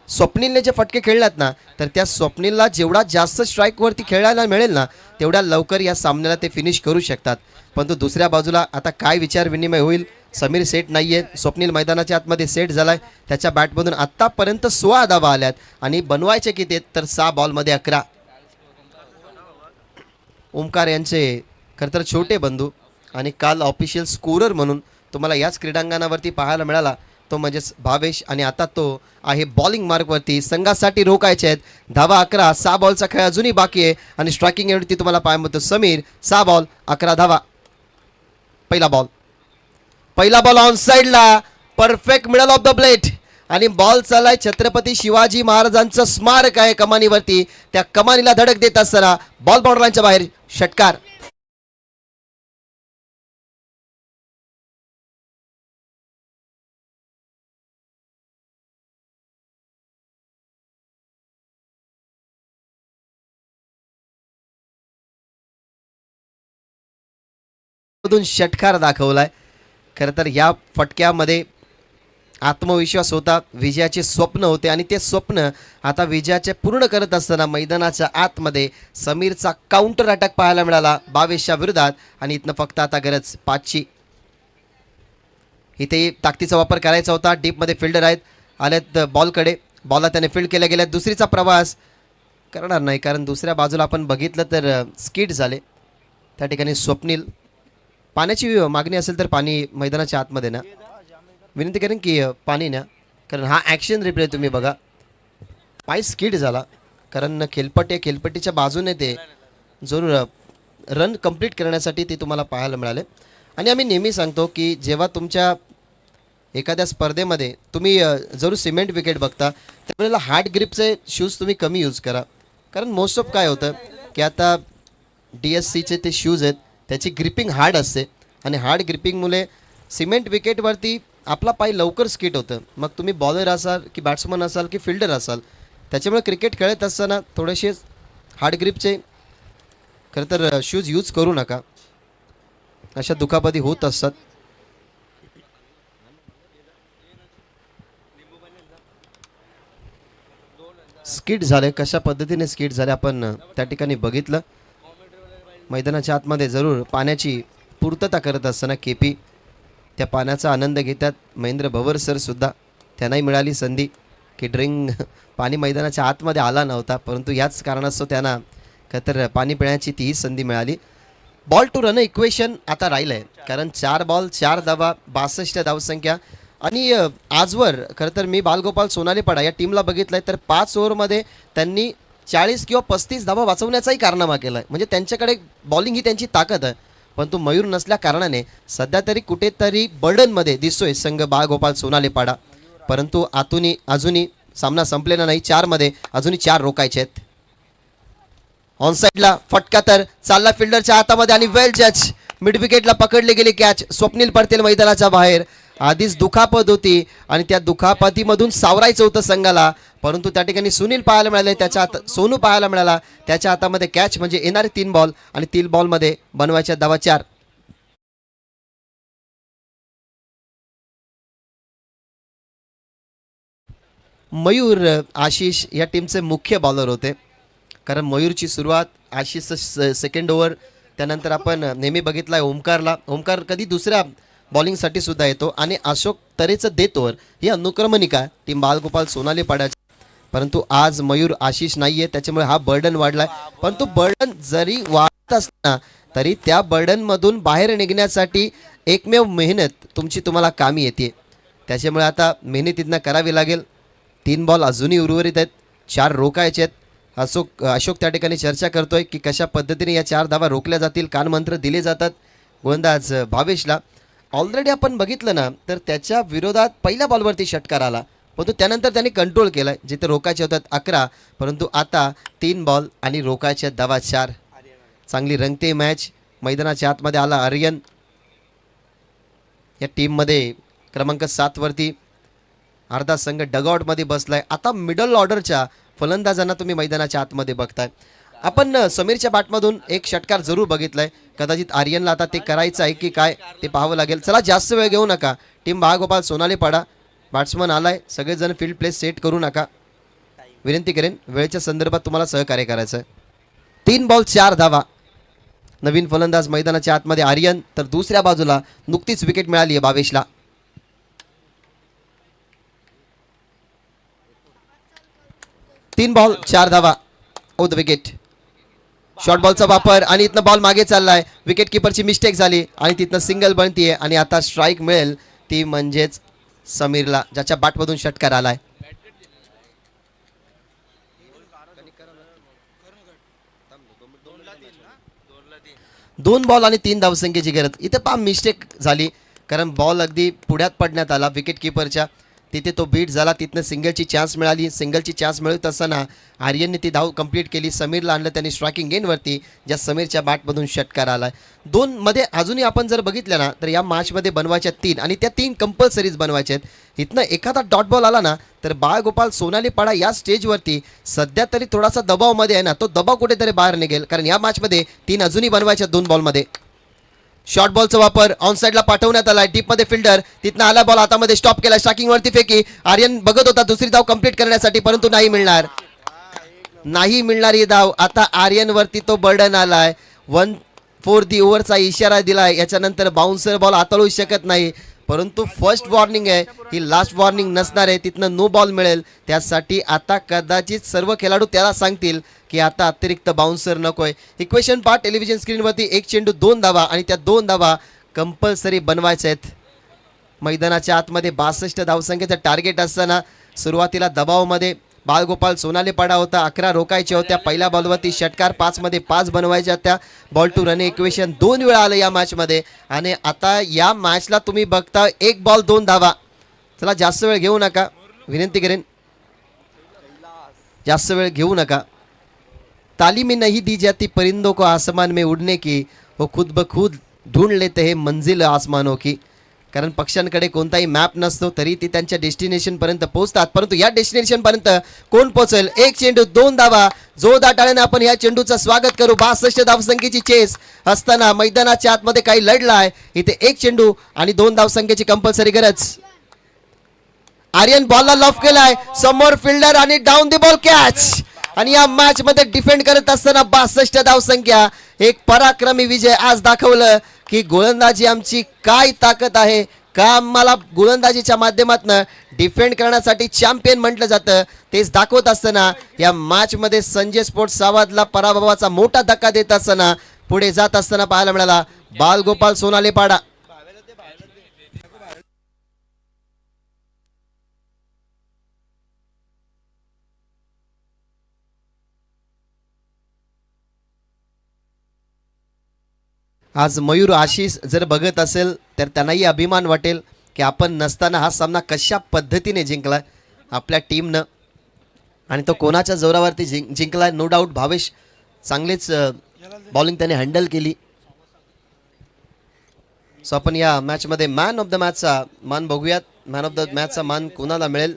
स्वप्नीलने जे फटके खेळल्यात ना, तर त्या स्वप्नीलला जेवढा जास्त स्ट्राईकवरती खेळायला मिळेल ना तेवढ्या लवकर या सामन्याला ते फिनिश करू शकतात. परंतु दुसऱ्या बाजूला आता काय विचार विनिमय होईल. समीर सेट नाही आहे, स्वप्नील मैदानाच्या आतमध्ये सेट झालाय, त्याच्या बॅटमधून आत्तापर्यंत 16 धावा आल्यात आणि बनवायचे किती तर 6 बॉलमध्ये 11. ओमकार यांचे खरं तर छोटे बंधू आणि काल ऑफिशियल स्कोरर म्हणून तुम्हाला याच क्रीडांगणावरती पाहायला मिळाला तो म्हणजेच भावेश. आणि आता तो आहे बॉलिंग मार्कवरती. संघासाठी रोखायचे आहेत धावा 11, 6 बॉलचा खेळ अजूनही बाकी आहे आणि स्ट्रायकिंग एवढी तुम्हाला पाहायला मिळतो समीर. 6 बॉल 11 धावा. पहिला बॉल ऑन साईडला perfect middle of the plate आणि बॉल चाललाय छत्रपती शिवाजी महाराजांचं स्मारक आहे कमानीवरती, त्या कमानीला धडक देत असताना बॉल बॉर्डरलाईनच्या बाहेर षटकार. षटकार दाखवलाय. खरं तर या फटक्यामध्ये आत्मविश्वास होता, विजयाचे स्वप्न होते आणि ते स्वप्न आता विजयाचे पूर्ण करत असताना मैदानाच्या आतमध्ये समीरचा काउंटर अटॅक पाहायला मिळाला बावेशच्या विरोधात आणि इथनं फक्त आता गरज 5ची. इथे ताकदीचा वापर करायचा होता. डीपमध्ये फिल्डर आहेत, आलेत बॉलकडे, बॉलला त्याने फील्ड केल्या गेल्या. दुसरीचा प्रवास करणार नाही कारण दुसऱ्या बाजूला आपण बघितलं तर स्किड झाले. त्या ठिकाणी स्वप्नील, पाण्याची मागणी असेल तर पाणी मैदानाच्या आतमध्ये ना, विनंती करेन की पाणी न्या, कारण हा ॲक्शन रिप्ले तुम्ही बघा. पाय स्किड झाला कारण खेलपट्टीच्या बाजूने ते जरूर रन कंप्लीट करण्यासाठी ते तुम्हाला पाहायला मिळाले. आणि आम्ही नेहमी सांगतो की जेव्हा तुमच्या एखाद्या स्पर्धेमध्ये तुम्ही जरूर सिमेंट विकेट बघता त्यावेळेला हार्ड ग्रिपचे शूज तुम्ही कमी यूज करा. कारण मोस्ट ऑफ काय होतं की आता DSCचे ते शूज आहेत त्याची ग्रिपिंग हार्ड असते आणि हार्ड ग्रिपिंगमुळे सिमेंट विकेटवरती आपला पाय लवकर स्किट होतं. मग तुम्ही बॉलर असाल की बॅट्समन असाल की फिल्डर असाल, त्याच्यामुळे क्रिकेट खेळत असताना थोडेसे हार्ड ग्रिपचे खरं तर शूज यूज करू नका, अशा दुखापती होत असतात. स्किट झाले, कशा पद्धतीने स्किट झाले आपण त्या ठिकाणी बघितलं. मैदानाच्या आतमध्ये जरूर पाण्याची पूर्तता करत असताना KP त्या पाण्याचा आनंद घेतात. महेंद्र भवर सर सुद्धा, त्यांनाही मिळाली संधी की ड्रिंक पाणी मैदानाच्या आतमध्ये आला नव्हता, परंतु याच कारणास्तव त्यांना खतर पाणी पिण्याची तीही संधी मिळाली. बॉल टू रन इक्वेशन आता राहिलं आहे कारण 4 बॉल 4 धावा 62 धावसंख्या. आणि आजवर खरं तर मी बालगोपाल सोनालेपाडा या टीमला बघितलं आहे तर 5 ओव्हरमध्ये त्यांनी 40 किंवा 35 धावा वाचवण्याचाही कारनामा केला आहे. म्हणजे त्यांच्याकडे बॉलिंग ही त्यांची ताकद आहे, परंतु मयूर नसल्या कारणाने सध्या तरी कुठेतरी बर्डनमध्ये दिसतोय संघ बाळगोपाल सोनालेपाडा. परंतु अजूनही सामना संपलेला नाही. 4 मध्ये अजूनही 4 रोखायचे आहेत. ऑन साईडला फटका तर चालला फिल्डरच्या हातामध्ये आणि वेल जज, मिड विकेटला पकडली गेली कॅच. स्वप्नील पडतील मैदानाच्या बाहेर. आधीच दुखापत होती आणि त्या दुखापतीमधून सावरायचं होतं संघाला, परंतु त्या ठिकाणी सुनील पाहायला मिळाले, सोनू पाहायला मिळाला, त्याच्या हातामध्ये कॅच. म्हणजे येणारे 3 बॉल आणि 3 बॉलमध्ये बनवायच्या धावा 4. मयूर आशिष या टीमचे मुख्य बॉलर होते कारण मयूरची सुरुवात, आशिषचं सेकंड ओव्हर, त्यानंतर आपण नेहमी बघितलं आहे ओमकार कधी दुसऱ्या बॉलिंगसाठी सुद्धा येतो आणि अशोक तरेचं देत ओव्हर ही अनुक्रमणिका टीम बालगोपाल सोनालेपाड्याची. परंतु आज मयूर आशिष नाही आहे, त्याच्यामुळे हा बर्डन वाढला आहे. परंतु बर्डन जरी वाढत असताना तरी त्या बर्डनमधून बाहेर निघण्यासाठी एकमेव मेहनत तुमची तुम्हाला कामी येते. त्याच्यामुळे आता मेहनतीतनं करावी लागेल. 3 बॉल अजूनही उर्वरित आहेत, 4 रोखायचे आहेत. अशोक त्या ठिकाणी चर्चा करतोय की कशा पद्धतीने या 4 धावा रोखल्या जातील, कानमंत्र दिले जातात गोलंदाज भावेशला. ऑलरेडी आपण बघितलं ना तर त्याच्या विरोधात पहिल्या बॉलवरती षटकार आला, परंतु त्यानंतर त्याने कंट्रोल केला. जिथे रोखायचे होतात 11, परंतु आता 3 बॉल आणि रोखायचे धावा 4. चांगली रंगते मॅच. मैदानाच्या आतमध्ये आला आर्यन. या टीममध्ये क्रमांक 7 वरती अर्धा संघ डगआउटमध्ये बसलाय. आता मिडल ऑर्डरच्या फलंदाजांना तुम्ही मैदानाच्या आतमध्ये बघताय. आपण समीरच्या बॅटमधून एक षटकार जरूर बघितलाय. कदाचित आर्यनला आता ते करायचं आहे की काय ते पाहावं लागेल. चला जास्त वेळ घेऊ नका. टीम बाळगोपाल सोनाले पाडा बॅट्समन आलाय. सगळेजण फील्ड प्लेस सेट करू नका. विनंती करेन वेळेच्या संदर्भात तुम्हाला सहकार्य करायचं आहे. 3 बॉल 4 धावा. नवीन फलंदाज मैदानाच्या आतमध्ये आर्यन, तर दुसऱ्या बाजूला नुकतीच विकेट मिळाली आहे भावेशला. तीन बॉल 4 धावा. ओ द विकेट. शॉर्ट बॉलचा वापर आणि इथनं बॉल मागे चाललाय. विकेट किपरची मिस्टेक झाली आणि तिथनं सिंगल बनतीये आणि आता स्ट्राईक मिळेल ती म्हणजेच समीरला, ज्याच्या बॅटमधून षटकार आलाय. दोन बॉल आणि 3 धावसंख्येची गरज. इथे पहा मिस्टेक झाली, कारण बॉल अगदी पुढ्यात पडण्यात आला विकेट किपरच्या. तिथे तो बीट झाला, तिथनं सिंगलची चान्स मिळाली. सिंगलची चान्स मिळत असताना आर्यनने ती धाव कंप्लीट केली. समीरला आणलं त्यांनी स्ट्रायकिंग गेनवरती, ज्या समीरच्या बॅटमधून षटकार आला. 2 मध्ये अजूनही आपण जर बघितलं ना तर या मॅचमध्ये बनवायच्या 3 आणि त्या 3 कंपल्सरीज बनवायच्या आहेत. इथनं एखादा डॉट बॉल आला ना तर बाळगोपाल सोनाली पाडा या स्टेजवरती सध्या तरी थोडासा दबावमध्ये आहे ना, तो दबाव कुठेतरी बाहेर निघेल, कारण या मॅचमध्ये 3 अजूनही बनवायच्या 2 बॉलमध्ये. शॉर्ट बॉलचा वापर ऑन साईडला पाठवण्यात आला. डीपमध्ये फिल्डर, तिथनं आला बॉल हातामध्ये स्टॉप केला. स्ट्रायकिंगवरती फेकी. आर्यन बघत होता दुसरी धाव कंप्लीट करण्यासाठी, परंतु नाही मिळणार. नाही मिळणार ही धाव. आता आर्यनवरती तो बर्डन आलाय. 1 4 दी ओव्हरचा इशारा दिलाय. याच्यानंतर बाउन्सर बॉल हाताळू शकत नाही, परंतु फर्स्ट वॉर्निंग आहे ही, लास्ट वॉर्निंग नसणार आहे. तिथनं नो बॉल मिळेल. त्यासाठी आता कदाचित सर्व खेळाडू त्याला सांगतील की आता अतिरिक्त बाउन्सर नकोय. इक्वेशन पहा टेलिव्हिजन स्क्रीनवरती. 1 चेंडू 2 धावा आणि त्या 2 धावा कंपल्सरी बनवायच्या आहेत. मैदानाच्या आतमध्ये 62 धावसंख्येचं टार्गेट असताना सुरुवातीला दबावामध्ये बाळगोपाल सोनाले पाडा होता. 11 रोखायच्या होत्या. पहिल्या बॉलवरती षटकार, 5 मध्ये 5 बनवायच्या होत्या. बॉल टू रन इक्वेशन 2 वेळा आलं या मॅचमध्ये. आणि आता या मॅचला तुम्ही बघता 1 बॉल 2 धावा. चला जास्त वेळ घेऊ नका, विनंती करेन जास्त वेळ घेऊ नका. तालीमी नहीं दी जाती परिंदों को आसमान में उड़ने की, वो खुद ब खुद ढूंढ लेते हैं मंजिल आसमानों की. कारण पक्ष्यांकडे कोणताही मॅप नसतो, तरी ती त्यांच्या डेस्टिनेशनपर्यंत पोहोचतात. परंतु या डेस्टिनेशनपर्यंत कोण पोहोचेल? 1 चेंडू 2 धावा. जोरदार टाळ्याने आपण या चेंडूचं स्वागत करू. 62 धावसंख्येची चेस असताना मैदानाच्या आतमध्ये काही लढला आहे. इथे 1 चेंडू आणि 2 धावसंख्येची कंपल्सरी गरज. आर्यन बॉलला लॉफ केलाय. समोर फिल्डर आणि डाऊन द बॉल कॅच. आणि या मॅच मध्ये डिफेंड करत असताना 62 धावसंख्या. एक पराक्रमी विजय आज दाखवलं की गोलंदाजी आमची काय ताकद आहे, का आम्हाला गोलंदाजीच्या माध्यमातून डिफेंड करण्यासाठी चॅम्पियन म्हटलं जातं, तेच दाखवत असताना या मॅच मध्ये संजय स्पोर्ट्स सावधला पराभवाचा मोठा धक्का देत असताना पुढे जात असताना पाहायला मिळाला बाळगोपाल सोनाले पाडा. आज मयूर आशिष जर बघत असेल तर त्यांनाही अभिमान वाटेल की आपण नसताना हा सामना कशा पद्धतीने जिंकला आपल्या टीमनं, आणि तो कोणाच्या जोरावरती जिंकला. नो डाऊट भावेश चांगलेच बॉलिंग त्याने हँडल केली. सो आपण या मॅचमध्ये मॅन ऑफ द मॅचचा मान बघूयात. मॅन ऑफ द मॅचचा मान कोणाला मिळेल?